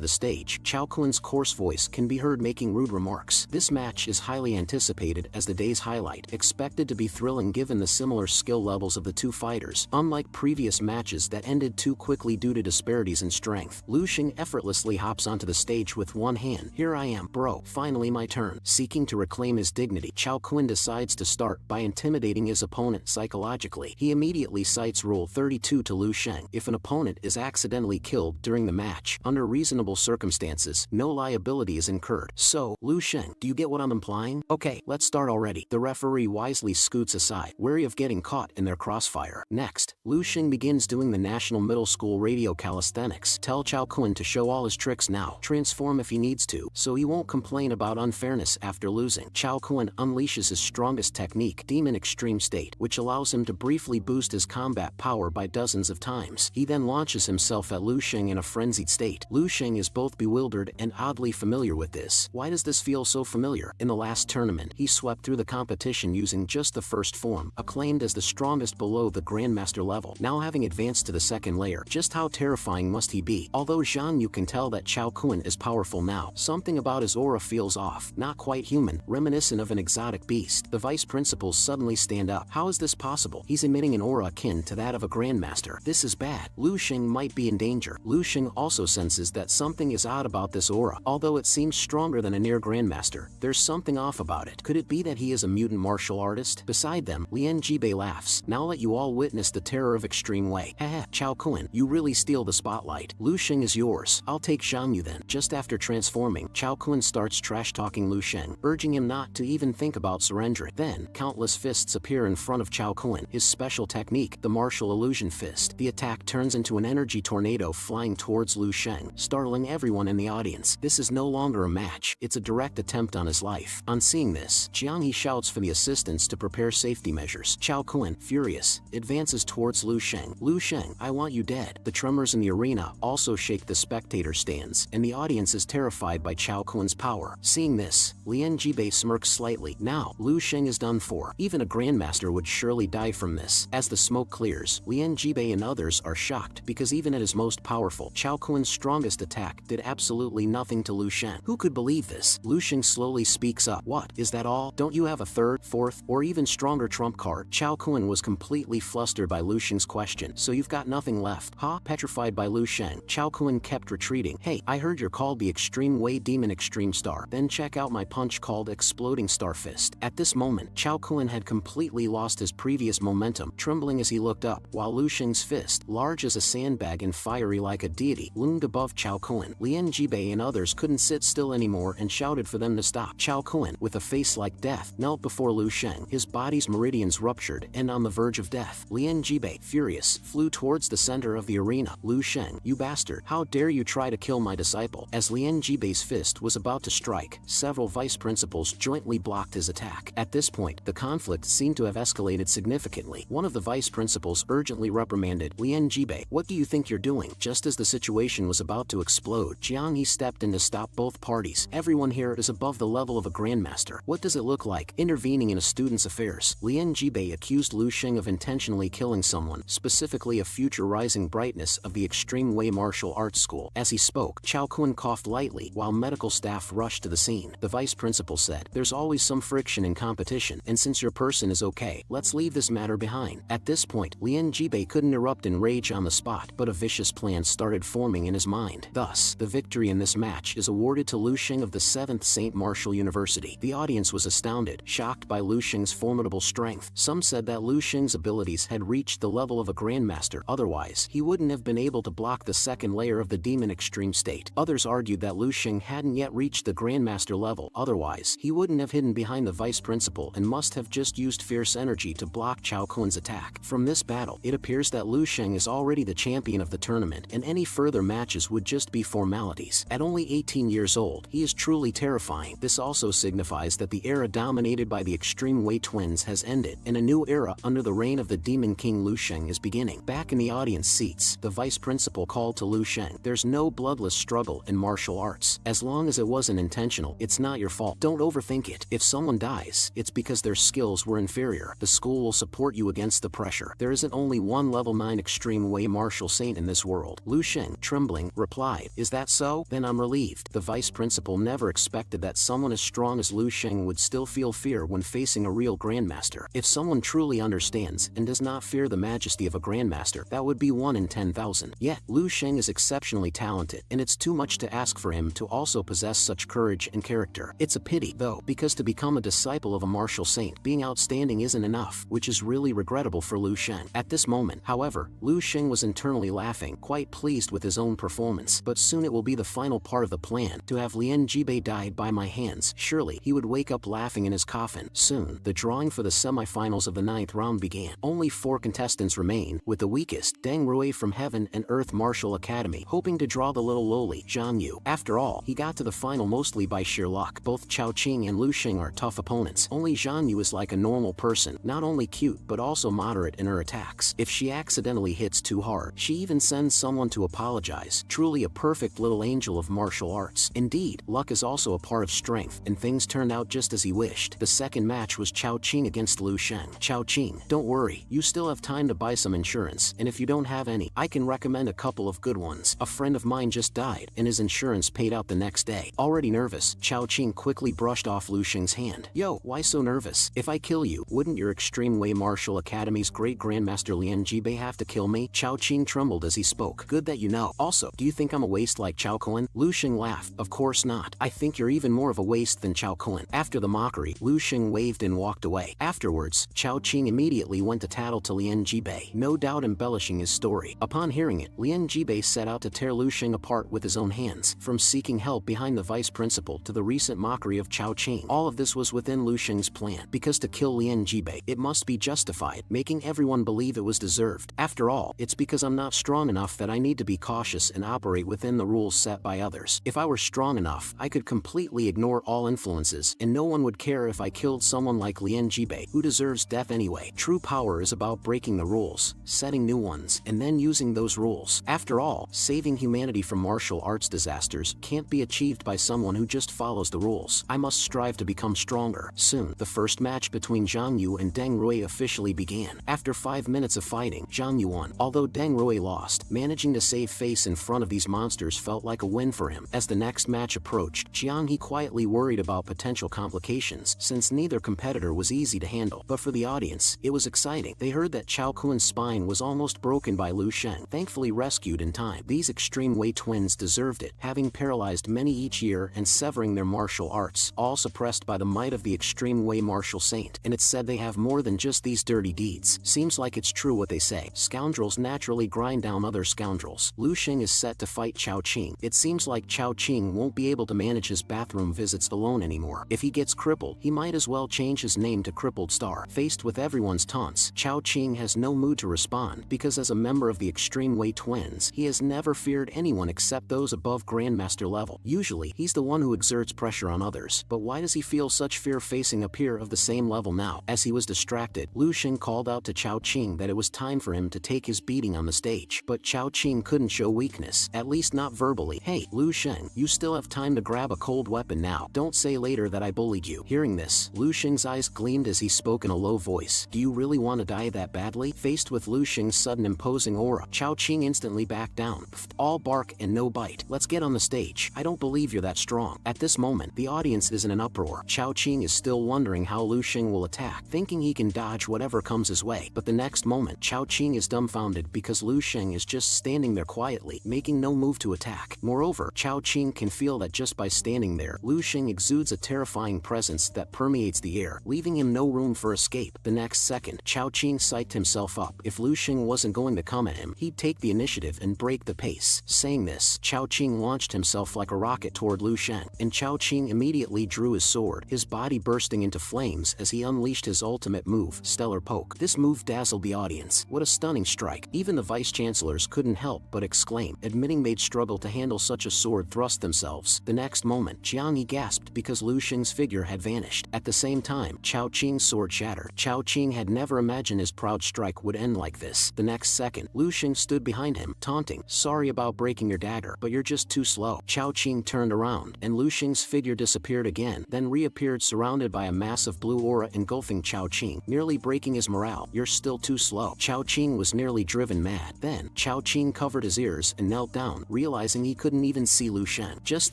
the stage, Chao Kun's coarse voice can be heard making rude remarks. This match is highly anticipated as the day's highlight, expected to be thrilling given the similar skill levels of the two fighters. Unlike previous matches that ended too quickly due to disparities in strength, Lu Sheng effortlessly hops onto the stage with one hand. "Here I am, bro, finally my turn." Seeking to reclaim his dignity, Chao Kun decides to start by intimidating his opponent psychologically. He immediately cites Rule 32 to Lu Sheng. If an opponent is accidentally killed during the match, under reasonable circumstances, no liability is incurred. So, Lu Sheng, do you get what I'm implying? Okay, let's start already. The referee wisely scoots aside, wary of getting caught in their crossfire. Next, Lu Sheng begins doing the National Middle School radio calisthenics. Tell Chao Kun to show all his tricks now, transform if he needs to, so he won't complain about unfairness after losing. Chao Kun unleashes his strongest technique, Demon Extreme State, which allows him to briefly boost his combat power by dozens of times. He then launches himself at Lu Sheng in a frenzied state. Lu Sheng is both bewildered and oddly familiar with this. Why does this feel so familiar? In the last tournament, he swept through the competition using just the first form, acclaimed as the strongest below the Grandmaster level. Now having advanced to the second layer, just how terrifying must he be? Although Zhang Yu can tell that Chao Kun is powerful now, something about his aura feels off, not quite human, reminiscent of an exotic beast. The vice principals suddenly stand up. How is this possible? He's emitting an aura akin to that of a Grandmaster. This is bad. Lu Sheng might be in danger. Lu Sheng also senses that something is odd about this aura. Although it seems stronger than a near Grandmaster, there's something off about it. Could it be that he is a mutant martial artist? Beside them, Lian Jibei laughs. Now let you all witness the terror of Extreme Way. Haha, Chao Kun, you really steal the spotlight. Lu Sheng is yours. I'll take Zhang Yu then. Just after transforming, Chao Kun starts trash-talking Lu Sheng, urging him not to even think about surrendering. Then, countless fists appear in front of Chao Kun. His special technique, the Martial Illusion Fist. The attack turns into an energy tornado flying towards Lu Sheng, startling everyone in the audience. This is no longer a match, it's a direct attempt on his life. On seeing this, Jiang He shouts for the assistants to prepare safety measures. Chao Kun, furious, advances towards Lu Sheng. Lu Sheng, I want you dead. The tremors in the arena also shake the spectator stands, and the audience is terrified by Chao Kun's power. Seeing this, Lian Jibei smirks slightly. Now, Lu Sheng is done for. Even a Grandmaster would surely die from this. As the smoke clears, Lian Jibei and others are shocked, because even at his most powerful, Chao Kun's strongest attack did absolutely nothing to Lu Sheng. Who could believe this? Lu Sheng slowly speaks up. What, is that all? Don't you have a third, fourth, or even stronger trump card? Chao Kun was completely flustered by Lu Sheng's question. So you've got nothing left, huh? Petrified by Lu Sheng, Chao Kun kept retreating. Hey, I heard you're called the Extreme Way Demon Extreme Star. Then check out my punch called Exploding Star Fist. At this moment, Chao Kun had completely lost his previous momentum, trembling as he looked up, while Lu Sheng's fist, large as a sandbag and fiery like a deity, loomed above Chao Kun. Lian Jibei and others couldn't sit still anymore and shouted for them to stop. Chao Kun, with a face like death, knelt before Lu Sheng, his body's meridians ruptured and on the verge of death. Lian Jibei, furious, flew towards the center of the arena. Lu Sheng, you bastard, how dare you try to kill my disciple? As Lian Jibei's fist was about to strike, several vice principals jointly blocked his attack. At this point, the conflict seemed to have escalated significantly. One of the vice principals urgently reprimanded Lian Jibei. What do you think you're doing? Just as the situation was about to explode, Jiang He stepped in to stop both parties. Everyone here is above the level of a Grandmaster. What does it look like, intervening in a student's affairs? Lian Jibei accused Lu Sheng of intentionally killing someone, specifically a future rising brightness of the Extreme Way Martial Arts School. As he spoke, Chao Kun coughed lightly while medical staff rushed to the scene. The vice principal said, there's always some friction in competition, and since your person is okay, let's leave this matter behind. At this point, Lian Jibei couldn't erupt in rage on the spot, but a vicious plan started forming in his mind. Thus, the victory in this match is awarded to Lu Sheng of the 7th St. Martial University. The audience was astounded, shocked by Lu Sheng's formidable strength. Some said that Lu Sheng's abilities had reached the level of a Grandmaster, otherwise, he wouldn't have been able to block the second layer of the Demon Extreme State. Others argued that Lu Sheng hadn't yet reached the Grandmaster level, otherwise, he wouldn't have hidden behind the vice principal and must have just used fierce energy to block Chao Kun's attack. From this battle, it appears that Lu Sheng is already the champion of the tournament, and any further matches would just be formalities. At only 18 years old, he is truly terrifying. This also signifies that the era dominated by the Extreme Way twins has ended, and a new era under the reign of the Demon King Lu Sheng is beginning. Back in the audience seats, the vice principal called to Lu Sheng, there's no bloodless struggle in martial arts. As long as it wasn't intentional, it's not your fault. Don't overthink it. If someone dies, it's because their skills were inferior. The school will support you against the pressure. There isn't only one level 9 extreme way martial saint in this world. Lu Xing, trembling, replied, "Is that so? Then I'm relieved." The vice principal never expected that someone as strong as Lu Xing would still feel fear when facing a real grandmaster. If someone truly understands and does not fear the majesty of a grandmaster, that would be 1 in 10,000. Yet, Lu Xing is exceptionally talented, and it's too much to ask for him to also possess such courage and character. It's a pity, though, because to become a disciple of a martial saint, being outstanding isn't enough, which is really regrettable for Lu Xing. At this moment, however, Lu Xing was internally laughing, quite pleased with his own performance. But soon it will be the final part of the plan, to have Lian Jibei died by my hands. Surely, he would wake up laughing in his coffin. Soon, the drawing for the semi-finals of the 9th round began. Only 4 contestants remain, with the weakest, Deng Rui from Heaven and Earth Martial Academy, hoping to draw the little lowly Zhang Yu. After all, he got to the final mostly by sheer luck. Both Chao Qing and Lu Xing are tough opponents. Only Zhang Yu is like a normal person, not only cute but also moderate in her attacks. If she accidentally hits too hard, she even sends someone to apologize. Truly a perfect little angel of martial arts. Indeed, luck is also a part of strength, and things turned out just as he wished. The second match was Chao Qing against Lu Xing. Chao Qing, don't worry, you still have time to buy some insurance, and if you don't have any, I can recommend a couple of good ones. A friend of mine just died, and his insurance paid out the next day. Already nervous, Chao Qing quickly brushed off Lu Xing's hand. Yo, why so nervous? If I kill you, wouldn't your Extreme Way Martial Academy's great grandmaster Lian Jibei have to kill me? Chao Qing trembled as he spoke. Good that you know. Also, do you think I'm a waste like Chao Kuan? Lu Xing laughed. Of course not. I think you're even more of a waste than Chao Kuan. After the mockery, Lu Xing waved and walked away. Afterwards, Chao Qing immediately went to tattle to Lian Jibei, no doubt embellishing his story. Upon hearing it, Lian Jibei set out to tear Lu Xing apart with his own hands. From seeking help behind the vice principal to the recent mockery of Chao Qing, all of this was within Lu Xing's plan. Because to kill Lian Jibei, it must be justified, making everyone believe it was deserved. After all, it's because I'm not strong enough that I need to be cautious and operate within the rules set by others. If I were strong enough, I could completely ignore all influences, and no one would care if I killed someone like Lian Jibei, who deserves death anyway. True power is about breaking the rules, setting new ones, and then using those rules. After all, saving humanity from martial arts disasters can't be achieved by someone who just follows the rules. I must strive to become stronger. Soon, the first match between Zhang Yu and Deng Rui officially began. After 5 minutes of fighting, Zhang Yu won. Although Deng Rui lost, managing to save face in front of these monsters felt like a win for him. As the next match approached, Jiang He quietly worried about potential complications, since neither competitor was easy to handle. But for the audience, it was exciting. They heard that Chao Kuan's spine was almost broken by Lu Xing, thankfully rescued in time. These Extreme Way twins deserved it, having paralyzed many each year and severing their martial arts, all suppressed by the might of the Extreme Way Martial Saint. And it's said they have more than just these dirty deeds. Seems like it's true what they say. Scoundrels naturally grind down other scoundrels. Lu Xing is set to fight Chao Qing. It seems like Chao Qing won't be able to manage his bathroom visits alone anymore. If he gets crippled, he might as well change his name to Crippled Star. Faced with everyone's taunts, Chao Qing has no mood to respond, because as a member of the Extreme Way twins, he has never feared anyone except those above Grandmaster level. Usually, he's the one who exerts pressure on others, but why does he feel such fear facing a peer of the same level now? As he was distracted, Lu Xing called out to Chao Qing that it was time for him to take his beating on the stage. But Chao Qing couldn't show weakness, at least not verbally. Hey, Lu Xing, you still have time to grab a cold weapon now. Don't say later that I bullied you. Hearing this, Lu Xing's eyes gleamed as he spoke in a low voice. Do you really want to die that badly? Faced with Lu Xing's sudden imposing aura, Chao Qing instantly backed down. Pfft, all bark and no bite. Let's get on the stage. I don't believe you're that strong. At this moment, the audience is in an uproar. Chao Qing is still wondering how Lu Xing will attack, thinking he can dodge whatever comes his way. But the next moment, Chao Qing is dumbfounded because Lu Xing is just standing there quietly, making no move to attack. Moreover, Chao Qing can feel that just by standing there, Lu Xing exudes a terrifying presence that permeates the air, leaving him no room for escape. The next second, Chao Qing psyched himself up. If Lu Xing wasn't going to come at him, he'd take the initiative and break the pace. Saying this, Chao Qing launched himself like a rocket toward Lu Xing, and Chao Qing immediately drew his sword, his body bursting into flames as he unleashed his ultimate move, Stellar Poke. This move dazzled the audience. What a stunning strike. Even the vice-chancellors couldn't help but exclaim, admitting they'd struggle to handle such a sword thrust themselves. The next moment, Jiang Yi gasped because Lu Xing's figure had vanished. At the same time, Chao Qing's sword shattered. Chao Qing had never imagined his proud strike would end like this. The next second, Lu Xing stood behind him, taunting, sorry about breaking your dagger, but you're just too slow. Chao Qing turned around, and Lu Xing's figure disappeared again, then reappeared surrounded by a massive blue aura engulfing Chao Qing, nearly nearly breaking his morale. You're still too slow. Chao Qing was nearly driven mad. Then, Chao Qing covered his ears and knelt down, realizing he couldn't even see Lu Shen. Just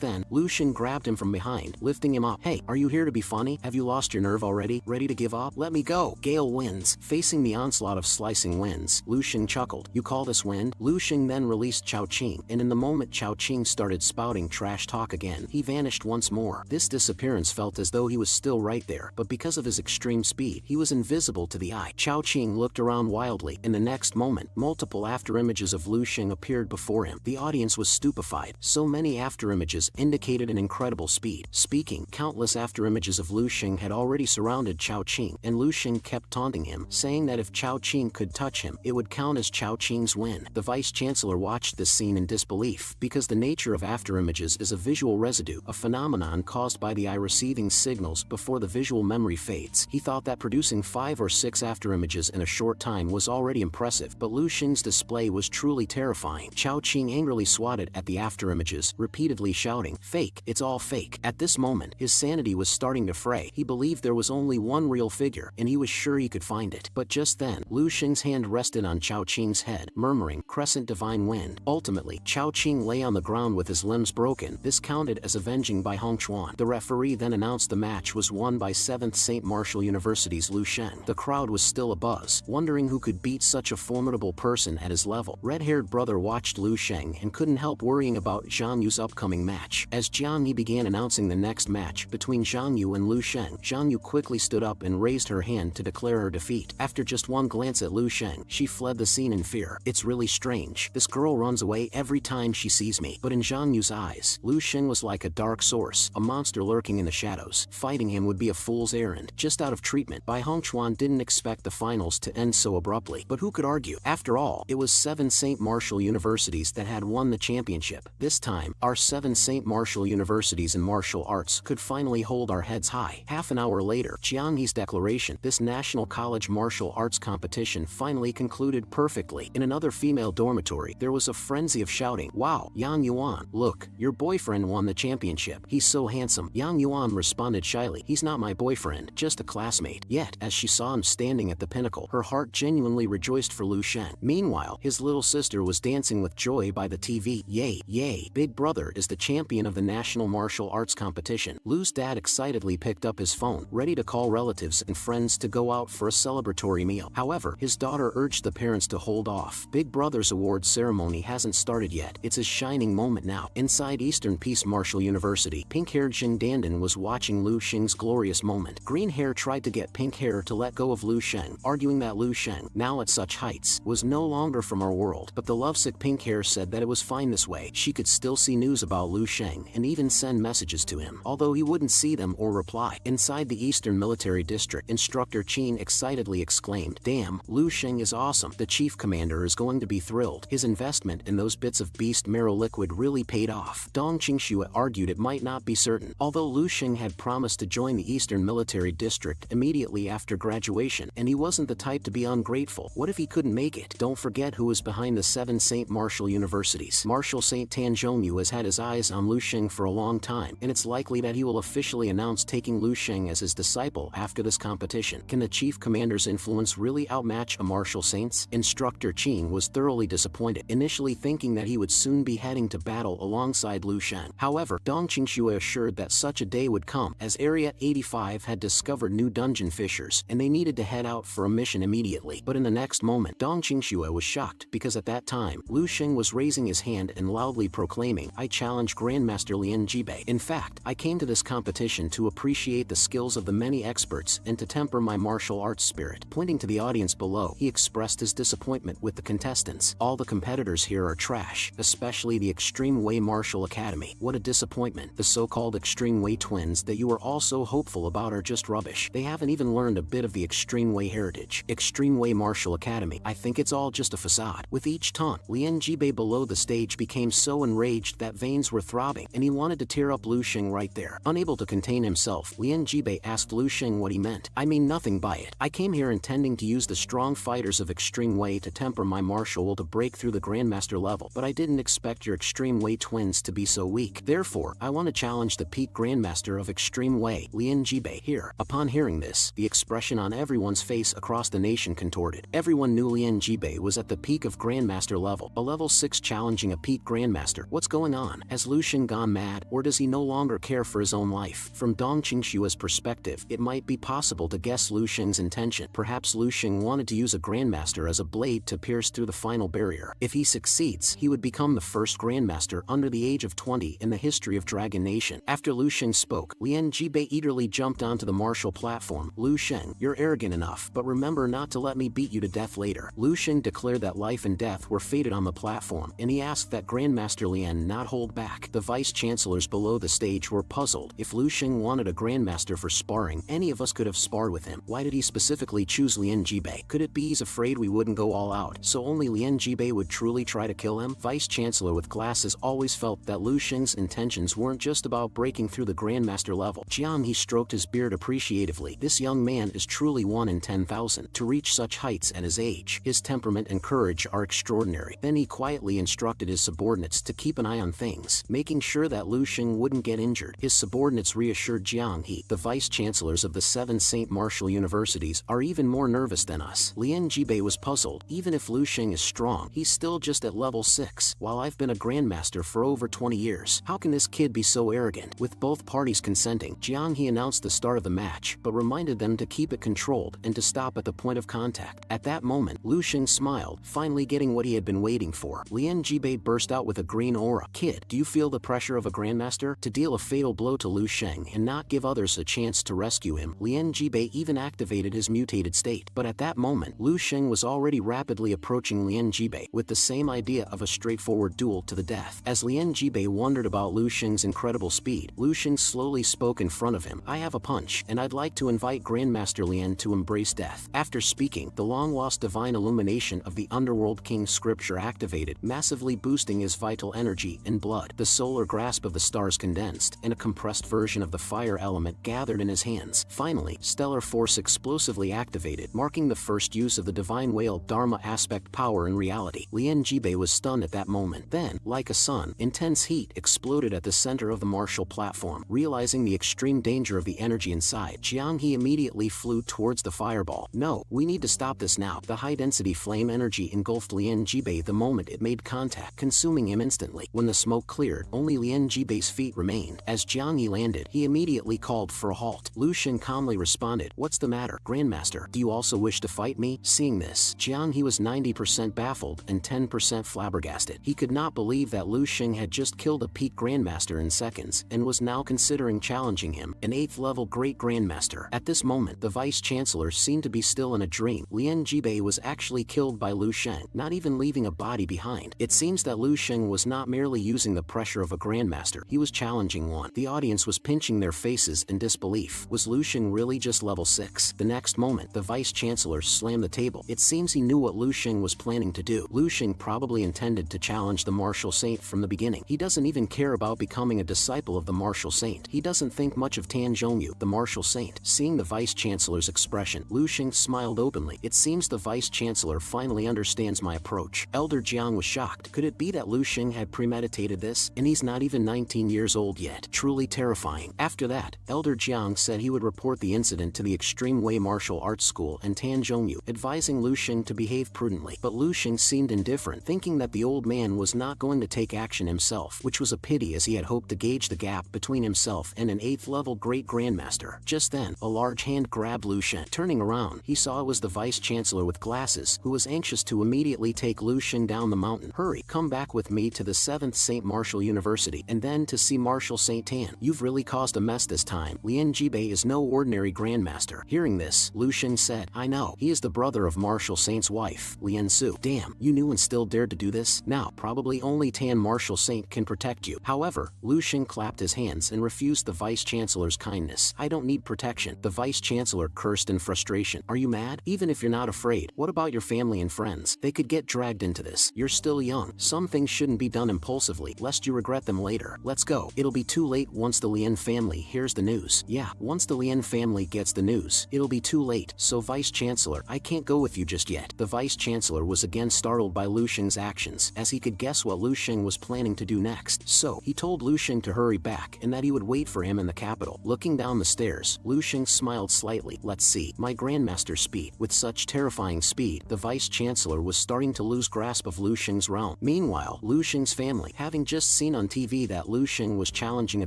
then, Lu Shen grabbed him from behind, lifting him up. Hey, are you here to be funny? Have you lost your nerve already? Ready to give up? Let me go. Gale winds. Facing the onslaught of slicing winds, Lu Shen chuckled. You call this wind? Lu Shen then released Chao Qing, and in the moment Chao Qing started spouting trash talk again, he vanished once more. This disappearance felt as though he was still right there, but because of his extreme speed, he was invisible to the eye. Chao Qing looked around wildly. In the next moment, multiple afterimages of Lu Shen appeared before him. The audience was stupefied. So many afterimages indicated an incredible speed. Speaking, countless afterimages of Lu Shen had already surrounded Chao Qing, and Lu Shen kept taunting him, saying that if Chao Qing could touch him, it would count as Chao Qing's win. The vice-chancellor watched this scene in disbelief, because the nature of afterimages is a visual residue, a phenomenon caused by the eye receiving signals before the visual memory fades. He thought that producing 5 or 6 afterimages in a short time was already impressive, but Lu Shen's display was truly terrifying. Chao Qing angrily swatted at the afterimages, repeatedly shouting, "Fake, it's all fake." At this moment, his sanity was starting to fray. He believed there was only one real figure, and he was sure he could find it. But just then, Lu Shen's hand rested on Chao Qing's head, murmuring, "Crescent divine wind." Ultimately, Chao Qing lay on the ground with his limbs broken. This counted as avenging by Hong Chuan. The referee then announced the match was won by 7th St. Martial University's Lu Shen. The crowd was still abuzz, wondering who could beat such a formidable person at his level. Red-haired brother watched Lu Shen and couldn't help worrying about Zhang Yu's upcoming match. As Jiang Yi began announcing the next match between Zhang Yu and Lu Shen, Zhang Yu quickly stood up and raised her hand to declare her defeat. After just one glance at Lu Shen, she fled the scene in fear. It's really strange. This girl runs away every time she sees me. But in Zhang Yu's eyes, Lu Shen was like a dark source, a monster lurking in the shadows. Fighting him would be a fool's errand, just out of treatment. Bai Hongchuan didn't expect the finals to end so abruptly, but who could argue? After all, it was 7 St. Martial Universities that had won the championship. This time, our 7 St. Martial Universities in martial arts could finally hold our heads high. Half an hour later, Jiang Yi's declaration, this National College Martial Arts competition finally concluded perfectly. In another female dormitory, there was a frenzy of shouting, "Wow, Yang Yuan, look, your boyfriend won the championship. He's so handsome." Yang Yuan responded shyly, "He's not my boyfriend, just a classmate." Yet, as she saw him standing at the pinnacle, her heart genuinely rejoiced for Lu Shen. Meanwhile, his little sister was dancing with joy by the TV. Yay, yay, Big Brother is the champion of the National Martial Arts competition. Lu's dad excitedly picked up his phone, ready to call relatives and friends to go out for a celebratory meal. However, his daughter urged the parents to hold off. Big Brother's awards ceremony hasn't started yet. It's his shining moment now. Inside Eastern Peace Martial University, pink-haired Jing Dandan was watching Lu Shen's glorious moment. Green hair tried to get pink hair to let go of Lu Shen, arguing that Lu Shen, now at such heights, was no longer from our world. But the lovesick pink hair said that it was fine this way. She could still see news about Lu Shen and even send messages to him, although he wouldn't see them or reply. Inside the Eastern Military District, Instructor Qin excitedly exclaimed, "Damn, Lu Shen is awesome. The chief commander is going to be thrilled. His investment in those bits of beast marrow liquid really paid off." Dong Qingxue argued it might not be certain. Although Lu Shen had promised to join the Eastern Military District immediately after graduation, and he wasn't the type to be ungrateful, what if he couldn't make it? Don't forget who was behind the 7 St. Martial Universities. Marshal St. Tan Zhongyu has had his eyes on Lu Shen for a long time, and it's likely that he will officially announce taking Lu Shen as his disciple after this competition. Can the chief commander's influence really outmatch a Martial Saint's? Instructor Qin was thoroughly disappointed, initially thinking that he would soon be heading to battle alongside Lu Shen. However, Dong Qingxue assured that such a day would come, as Area 85 had discovered new dungeon fissures, and they needed to head out for a mission immediately. But in the next moment, Dong Qingxue was shocked, because at that time, Lu Shen was raising his hand and loudly proclaiming, "I challenge Grandmaster Lian Jibei. In fact, I came to this competition to appreciate the skills of the many experts and to temper my martial arts spirit." Pointing to the audience below, he expressed his disappointment with the contestants. "All the competitors here are trash, especially the Extreme Way Martial Academy. What a disappointment. The so-called Extreme Way twins that you were all so hopeful about are just rubbish. They haven't even learned a bit of the Extreme Way heritage. Extreme Way Martial Academy. I think it's all just a facade." With each taunt, Lian Jibei below the stage became so enraged that veins were throbbing, and he wanted to tear up Lu Shen right there. Unable to contain himself, Lian Jibei asked Lu Shen what he meant. "I mean nothing by it. I came here intending to use the strong fighters of Extreme Way to temper my martial able to break through the Grandmaster level, but I didn't expect your Extreme Way twins to be so weak. Therefore, I want to challenge the peak Grandmaster of Extreme Way, Lian Jibei, here." Upon hearing this, the expression on everyone's face across the nation contorted. Everyone knew Lian Jibei was at the peak of Grandmaster level, a level 6 challenging a peak Grandmaster. What's going on? Has Lu Xing gone mad, or does he no longer care for his own life? From Dong Qingshua's perspective, it might be possible to guess Lu Xing's intention. Perhaps Lu Xing wanted to use a Grandmaster as a blade to pierce through the final barrier. If he succeeds, he would become the first Grandmaster under the age of 20 in the history of Dragon Nation. After Lu Xing spoke, Lian Jibei eagerly jumped onto the martial platform. "Lu Xing, you're arrogant enough, but remember not to let me beat you to death later." Lu Xing declared that life and death were fated on the platform, and he asked that Grandmaster Lian not hold back. The vice-chancellors below the stage were puzzled. If Lu Xing wanted a Grandmaster for sparring, any of us could have sparred with him. Why did he specifically choose Lian Jibei? Could it be he's afraid we wouldn't go all out, so only Lian Jibei would truly try to kill him? Vice-chancellor with glasses always felt that Lu Xing's intentions weren't just about breaking through the Grandmaster level. Jiang He stroked his beard appreciatively. This young man is truly 1 in 10,000 to reach such heights at his age. His temperament and courage are extraordinary. Then he quietly instructed his subordinates to keep an eye on things, making sure that Lu Xing wouldn't get injured. His subordinates reassured Jiang He. "The vice-chancellors of the 7 St. Martial Universities are even more nervous than us." Lian Jibei was puzzled. Even if Lu Xing is strong, he's still just at level 6, while I've been a Grandmaster for over 20 years. How can this kid be so arrogant? With both parties consenting, Jiang He announced the start of the match, but reminded them to keep it controlled and to stop at the point of contact. At that moment, Lu Xing smiled, finally getting what he had been waiting for. Lian Jibei burst out with a green aura. "Kid, do you feel the pressure of a Grandmaster?" To deal a fatal blow to Lu Xing and not give others a chance to rescue him, Lian Jibei even activated his mutated state. But at that moment, Lu Xing was already rapidly approaching Lian Jibei with the same idea of a straightforward duel to the death. As Lian Jibei wondered about Lu Xing's incredible speed, Lu Xing slowly spoke in front of him. "I have a punch, and I'd like to invite Grandmaster Lian to embrace death." After speaking, the long-lost divine illumination of the Underworld King scripture activated, massively boosting his vital energy and blood. The solar grasp of the stars condensed, and a compressed version of the fire element gathered in his hands. Finally, stellar force explosively activated, marking the first use of the divine whale Dharma aspect power in reality. Lian Jibei was stunned at that moment. Then, like a sun, intense heat exploded at the center of the martial platform. Realizing the extreme danger of the energy inside, Jiang He immediately flew towards the fireball. "No, we need to stop this now." The high-density flame energy engulfed Lian Jibei the moment it made contact, consuming him instantly. When the smoke cleared, only Lian Jibei's feet remained. As Jiang He landed, he immediately called for a halt. Lu Xing calmly responded, "What's the matter, Grandmaster? Do you also wish to fight me?" Seeing this, Jiang He was 90% baffled and 10% flabbergasted. He could not believe that Lu Xing had just killed a peak Grandmaster in seconds, and was now considering challenging him, an 8th-level Great Grandmaster. At this moment, the Vice-Chancellor seemed to be still in a dream. Lian Jibei was actually killed by Lu Xing, not even leaving a body behind. It seems that Lu Xing was not merely using the pressure of a Grandmaster, he was challenging one. The audience was pinching their faces in disbelief. Was Lu Xing really just level 6? The next moment, the Vice-Chancellor slammed the table. It seems he knew what Lu Xing was planning to do. Lu Xing probably intended to challenge the Martial Saint from the beginning. He doesn't even care about becoming a disciple of the Martial Saint. He doesn't think much of Tan Zhongyu, the Martial Saint. Seeing the Vice-Chancellor's expression, Lu Xing smiled openly. It seems the Vice-Chancellor finally understands my approach. Elder Jiang was shocked. Could it be that Lu Xing had premeditated this? And he's not even 19 years old yet. Truly terrifying. After that, Elder Jiang said he would report the incident to the Extreme Way Martial Arts School and Tan Zhongyu, advising Lu Xing to behave prudently. But Lu Xing seemed indifferent, thinking that the old man was not going to take action himself, which was a pity as he had hoped to gauge the gap between himself and an 8th-level Great Grandmaster. Just then, a large hand grabbed Lu Xing. Turning around, he saw it was the Vice-Chancellor with glasses, who was anxious to immediately take Lu Xing down the mountain. "Hurry, come back with me to the 7th St. Martial University, and then to see Martial Saint Tan. You've really caused a mess this time. Lian Jibei is no ordinary Grandmaster." Hearing this, Lu Xing said, "I know. He is the brother of Martial Saint's wife, Lian Su." "Damn, you knew and still dared to do this? Now, probably only Tan Martial Saint can protect you." However, Lu Xing clapped his hands and refused the Vice-Chancellor's kindness. "I don't need protection." The Vice-Chancellor cursed in frustration. "Are you mad? Even if you're not afraid, what about your family and friends? They could get dragged into this. You're still young. Some things shouldn't be done impulsively, lest you regret them later. Let's go. It'll be too late once the Lian family hears the news." "Yeah, once the Lian family gets the news, it'll be too late. So Vice-Chancellor, I can't go with you just yet." The Vice-Chancellor was again Lian startled by Lu Xing's actions, as he could guess what Lu Xing was planning to do next. So, he told Lu Xing to hurry back and that he would wait for him in the capital. Looking down the stairs, Lu Xing smiled slightly. Let's see, my Grandmaster speed. With such terrifying speed, the Vice-Chancellor was starting to lose grasp of Lu Xing's realm. Meanwhile, Lu Xing's family, having just seen on TV that Lu Xing was challenging a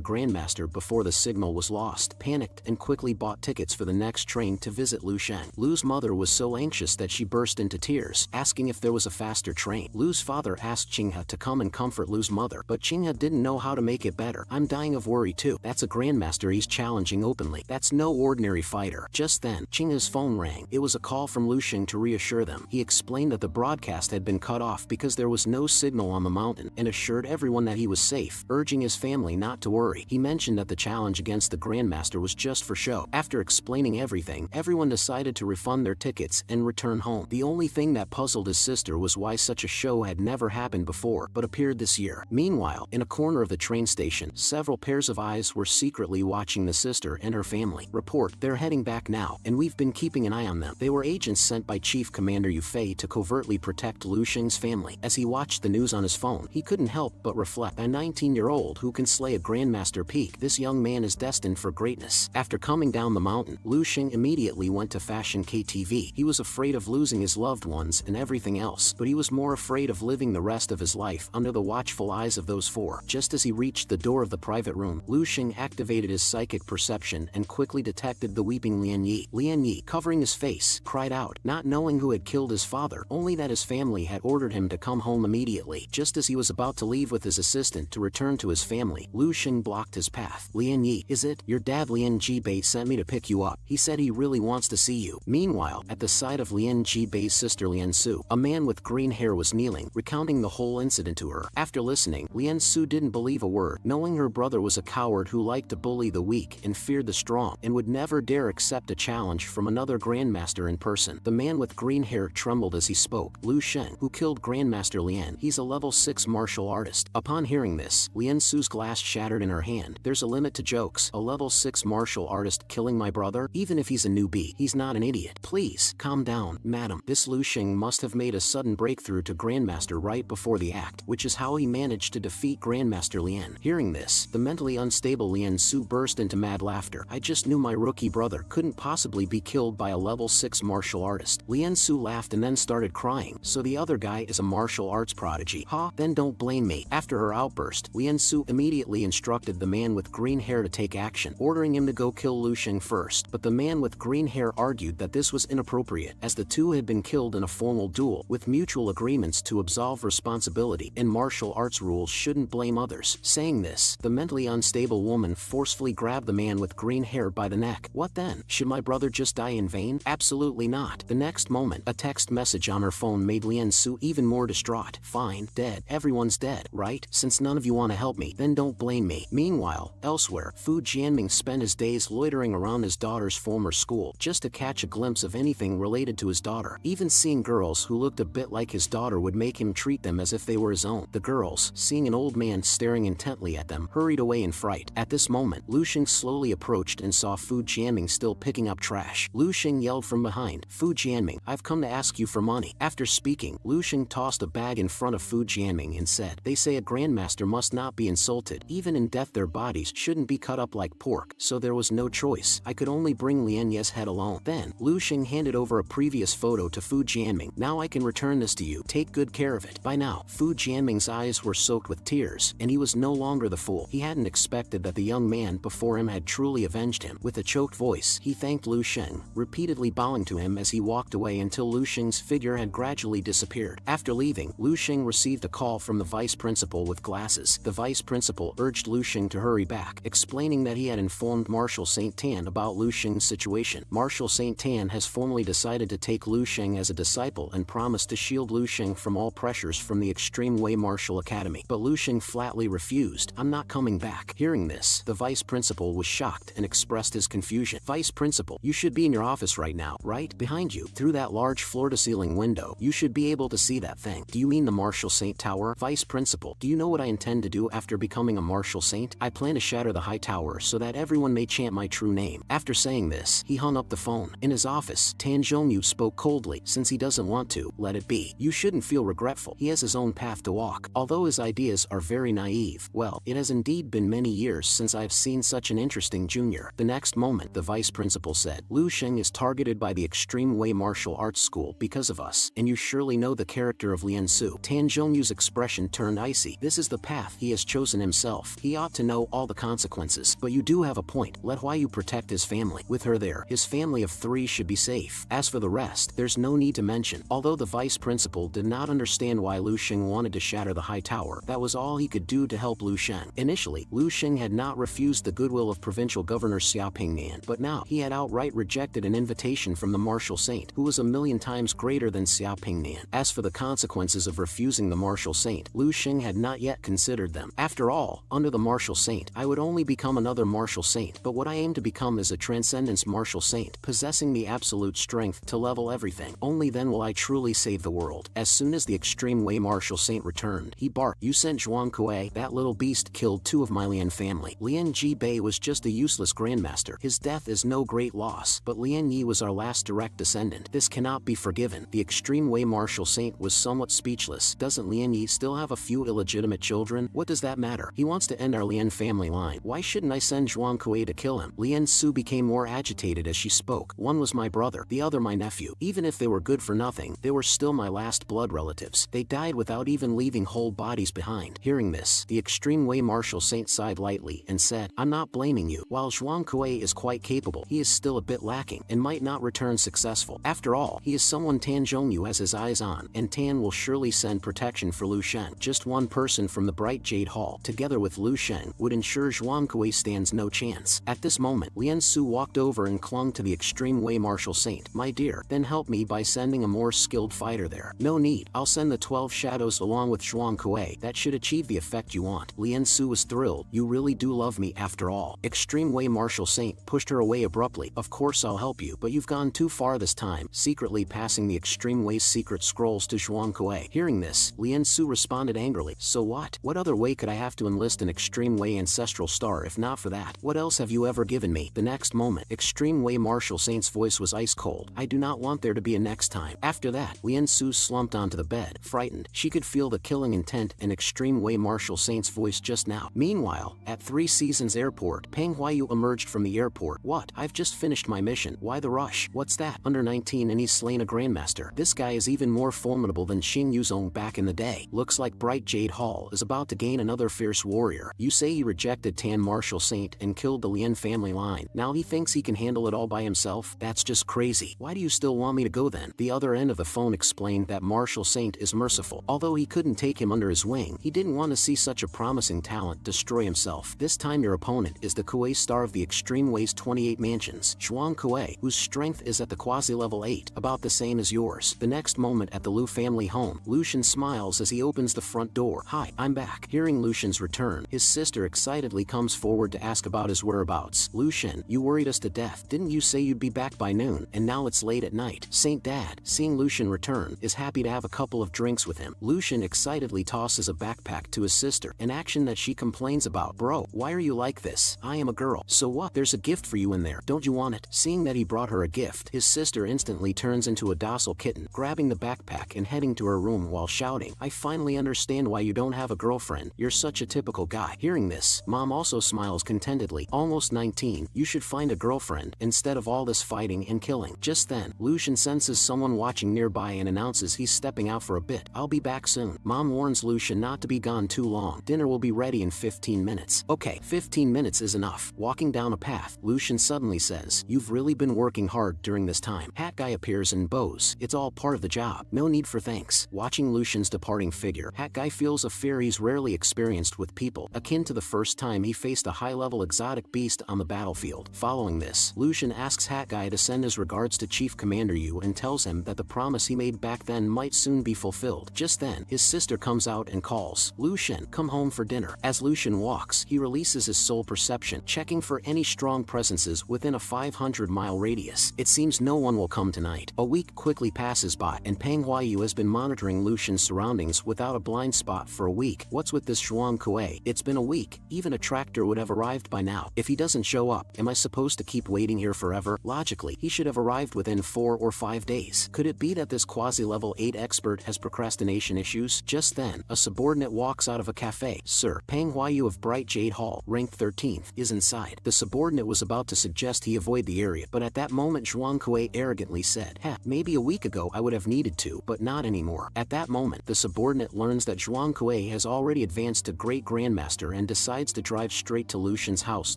Grandmaster before the signal was lost, panicked and quickly bought tickets for the next train to visit Lu Xing. Lu's mother was so anxious that she burst into tears, asking if there was a faster train. Lu's father asked Qinghe to come and comfort Lu's mother, but Qinghe didn't know how to make it better. I'm dying of worry too. That's a Grandmaster he's challenging openly. That's no ordinary fighter. Just then, Qinghe's phone rang. It was a call from Lu Xing to reassure them. He explained that the broadcast had been cut off because there was no signal on the mountain, and assured everyone that he was safe, urging his family not to worry. He mentioned that the challenge against the Grandmaster was just for show. After explaining everything, everyone decided to refund their tickets and return home. The only thing that puzzled his sister was why such a show had never happened before, but appeared this year. Meanwhile, in a corner of the train station, several pairs of eyes were secretly watching the sister and her family. Report, they're heading back now, and we've been keeping an eye on them. They were agents sent by Chief Commander Yu Fei to covertly protect Lu Xing's family. As he watched the news on his phone, he couldn't help but reflect, a 19-year-old who can slay a Grandmaster peak. This young man is destined for greatness. After coming down the mountain, Lu Xing immediately went to Fashion KTV. He was afraid of losing his loved ones and everything else, but he was more afraid of living the rest of his life under the watchful eyes of those four. Just as he reached the door of the private room, Lu Xing activated his psychic perception and quickly detected the weeping Lian Yi. Lian Yi, covering his face, cried out, not knowing who had killed his father, only that his family had ordered him to come home immediately. Just as he was about to leave with his assistant to return to his family, Lu Xing blocked his path. Lian Yi, is it? Your dad Lian Jibei sent me to pick you up. He said he really wants to see you. Meanwhile, at the side of Lian Jibei's sister Lian Su, a man with green hair was kneeling, recounting the whole incident to her. After listening, Lian Su didn't believe a word, knowing her brother was a coward who liked to bully the weak and feared the strong, and would never dare accept a challenge from another Grandmaster in person. The man with green hair trembled as he spoke. Lu Xing, who killed Grandmaster Lian. He's a level 6 martial artist. Upon hearing this, Lian Su's glass shattered in her hand. There's a limit to jokes. A level 6 martial artist killing my brother? Even if he's a newbie, he's not an idiot. Please, calm down, madam. This Lu Xing must have made a sudden breakthrough to Grandmaster right before the act, which is how he managed to defeat Grandmaster Lian. Hearing this, the mentally unstable Lian Su burst into mad laughter. I just knew my rookie brother couldn't possibly be killed by a level 6 martial artist. Lian Su laughed and then started crying. So the other guy is a martial arts prodigy. Huh? Then don't blame me. After her outburst, Lian Su immediately instructed the man with green hair to take action, ordering him to go kill Lu Xing first. But the man with green hair argued that this was inappropriate, as the two had been killed in a formal duel, with mutual agreements to absolve responsibility, and martial arts rules shouldn't blame others. Saying this, the mentally unstable woman forcefully grabbed the man with green hair by the neck. What then? Should my brother just die in vain? Absolutely not. The next moment, a text message on her phone made Lian Su even more distraught. Fine, dead. Everyone's dead, right? Since none of you want to help me, then don't blame me. Meanwhile, elsewhere, Fu Jianming spent his days loitering around his daughter's former school, just to catch a glimpse of anything related to his daughter. Even seeing girls who looked a bit like his daughter would make him treat them as if they were his own. The girls, seeing an old man staring intently at them, hurried away in fright. At this moment, Lu Xing slowly approached and saw Fu Jianming still picking up trash. Lu Xing yelled from behind, Fu Jianming, I've come to ask you for money. After speaking, Lu Xing tossed a bag in front of Fu Jianming and said, they say a Grandmaster must not be insulted. Even in death their bodies shouldn't be cut up like pork, so there was no choice. I could only bring Lian Ye's head alone. Then, Lu Xing handed over a previous photo to Fu Jianming. Now I can return this to you. Take good care of it. By now, Fu Jianming's eyes were soaked with tears, and he was no longer the fool. He hadn't expected that the young man before him had truly avenged him. With a choked voice, he thanked Lu Xing, repeatedly bowing to him as he walked away until Lu Xing's figure had gradually disappeared. After leaving, Lu Xing received a call from the vice principal with glasses. The vice principal urged Lu Xing to hurry back, explaining that he had informed Marshal Saint Tan about Lu Xing's situation. Marshal Saint Tan has formally decided to take Lu Xing as a disciple and promised to shield Lu Xing from all pressures from the Extreme Way Martial Academy. But Lu Xing flatly refused. I'm not coming back. Hearing this, the vice principal was shocked and expressed his confusion. Vice principal, you should be in your office right now, right? Behind you, through that large floor-to-ceiling window, you should be able to see that thing. Do you mean the Martial Saint Tower? Vice principal, do you know what I intend to do after becoming a Martial Saint? I plan to shatter the high tower so that everyone may chant my true name. After saying this, he hung up the phone. In his office, Tan Zhongyu spoke coldly. Since he doesn't want to, let let it be. You shouldn't feel regretful. He has his own path to walk. Although his ideas are very naive, well, it has indeed been many years since I've seen such an interesting junior. The next moment, the vice principal said, Lu Sheng is targeted by the Extreme Way Martial Arts School because of us, and you surely know the character of Lian Su. Tan Zhongyu's expression turned icy. This is the path he has chosen himself. He ought to know all the consequences. But you do have a point. Let Hua Yu protect his family. With her there, his family of 3 should be safe. As for the rest, there's no need to mention. Although the vice principal did not understand why Lu Sheng wanted to shatter the high tower, that was all he could do to help Lu Sheng. Initially, Lu Sheng had not refused the goodwill of Provincial Governor Xiaopingnan, but now he had outright rejected an invitation from the martial saint, who was a million times greater than Xiaopingnan. As for the consequences of refusing the martial saint, Lu Sheng had not yet considered them. After all, under the martial saint, I would only become another martial saint, but what I aim to become is a transcendence martial saint, possessing the absolute strength to level everything. Only then will I truly save the world. As soon as the Extreme Way martial saint returned, he barked, You sent Zhuang Kuei? That little beast killed 2 of my Lian family. Lian Jibei was just a useless grandmaster. His death is no great loss, but Lian Yi was our last direct descendant. This cannot be forgiven. The Extreme Way martial saint was somewhat speechless. Doesn't Lian Yi still have a few illegitimate children? What does that matter? He wants to end our Lian family line. Why shouldn't I send Zhuang Kuei to kill him? Lian Su became more agitated as she spoke. One was my brother, the other my nephew. Even if they were good for nothing, they were still my last blood relatives. They died without even leaving whole bodies behind. Hearing this, the Extreme Way martial saint sighed lightly and said, I'm not blaming you. While Zhuang Kuei is quite capable, he is still a bit lacking and might not return successful. After all, he is someone Tan Zhongyu has his eyes on, and Tan will surely send protection for Lu Sheng. Just one person from the Bright Jade Hall, together with Lu Sheng, would ensure Zhuang Kuei stands no chance. At this moment, Lian Su walked over and clung to the Extreme Way martial saint. My dear, then help me by sending a more skilled fighter there. No need. I'll send the 12 shadows along with Zhuang Kuei. That should achieve the effect you want. Lian Su was thrilled. You really do love me after all. Extreme Way martial saint pushed her away abruptly. Of course I'll help you, but you've gone too far this time, secretly passing the Extreme Way's secret scrolls to Zhuang Kuei. Hearing this, Lian Su responded angrily. So what? What other way could I have to enlist an Extreme Way ancestral star if not for that? What else have you ever given me? The next moment, Extreme Way martial saint's voice was ice cold. I do not want there to be a next time. After that, Lian Su slumped onto the bed, frightened. She could feel the killing intent in Extreme Way martial saint's voice just now. Meanwhile, at 3 Seasons Airport, Peng Huayu emerged from the airport. What? I've just finished my mission. Why the rush? What's that? Under 19 and he's slain a grandmaster. This guy is even more formidable than Xing Yuzong back in the day. Looks like Bright Jade Hall is about to gain another fierce warrior. You say he rejected Tan martial saint and killed the Lian family line. Now he thinks he can handle it all by himself? That's just crazy. Why do you still want me to go then? The other end of the phone explained that martial saint is merciful. Although he couldn't take him under his wing, he didn't want to see such a promising talent destroy himself. This time your opponent is the Kuei star of the Extreme Way's 28 mansions, Zhuang Kuei, whose strength is at the quasi-level 8, about the same as yours. The next moment at the Lu family home, Lu Shen smiles as he opens the front door. Hi, I'm back. Hearing Lu Shen's return, his sister excitedly comes forward to ask about his whereabouts. Lu Shen, you worried us to death. Didn't you say you'd be back by noon? And now it's late at night. Saint Dad, seeing Lu Shen return, is happy to have a couple of drinks with him. Lu Shen excitedly tosses a backpack to his sister, an action that she complains about. Bro, why are you like this? I am a girl. So what? There's a gift for you in there. Don't you want it? Seeing that he brought her a gift, his sister instantly turns into a docile kitten, grabbing the backpack and heading to her room while shouting, I finally understand why you don't have a girlfriend. You're such a typical guy. Hearing this, Mom also smiles contentedly. Almost 19, you should find a girlfriend instead of all this fighting and killing. Just then, Lu Shen senses someone watching nearby and announces he's stepping out for a bit. I'll be back soon. Mom warns Lu Shen not to be gone too long. Dinner will be ready in 15 minutes. Okay, 15 minutes is enough. Walking down a path, Lu Shen suddenly says, You've really been working hard during this time. Hat Guy appears and bows. It's all part of the job. No need for thanks. Watching Lu Shen's departing figure, Hat Guy feels a fear he's rarely experienced with people, akin to the first time he faced a high-level exotic beast on the battlefield. Following this, Lu Shen asks Hat Guy to send his regards to Chief Commander Yu and tells him that the promise he made back then might soon be fulfilled. Just then, his sister comes out and calls, Lu Shen, come home for dinner. As Lu Shen walks, he releases his soul perception, checking for any strong presences within a 500-mile radius. It seems no one will come tonight. A week quickly passes by, and Peng Huayu has been monitoring Lu Shen's surroundings without a blind spot for a week. What's with this Zhuang Kuei? It's been a week. Even a tractor would have arrived by now. If he doesn't show up, am I supposed to keep waiting here forever? Logically, he should have arrived within 4 or 5 days. Could it be that this quasi-level 8 expert has procrastination issues. Just then, a subordinate walks out of a cafe. Sir, Peng Huayu of Bright Jade Hall, ranked 13th, is inside. The subordinate was about to suggest he avoid the area, but at that moment Zhuang Kuei arrogantly said, maybe a week ago I would have needed to, but not anymore. At that moment, the subordinate learns that Zhuang Kuei has already advanced to Great Grandmaster and decides to drive straight to Lu Shen's house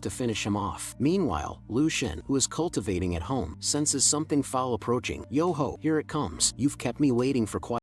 to finish him off. Meanwhile, Lu Shen, who is cultivating at home, senses something foul approaching. Yo ho, here it comes. You've kept me waiting for quite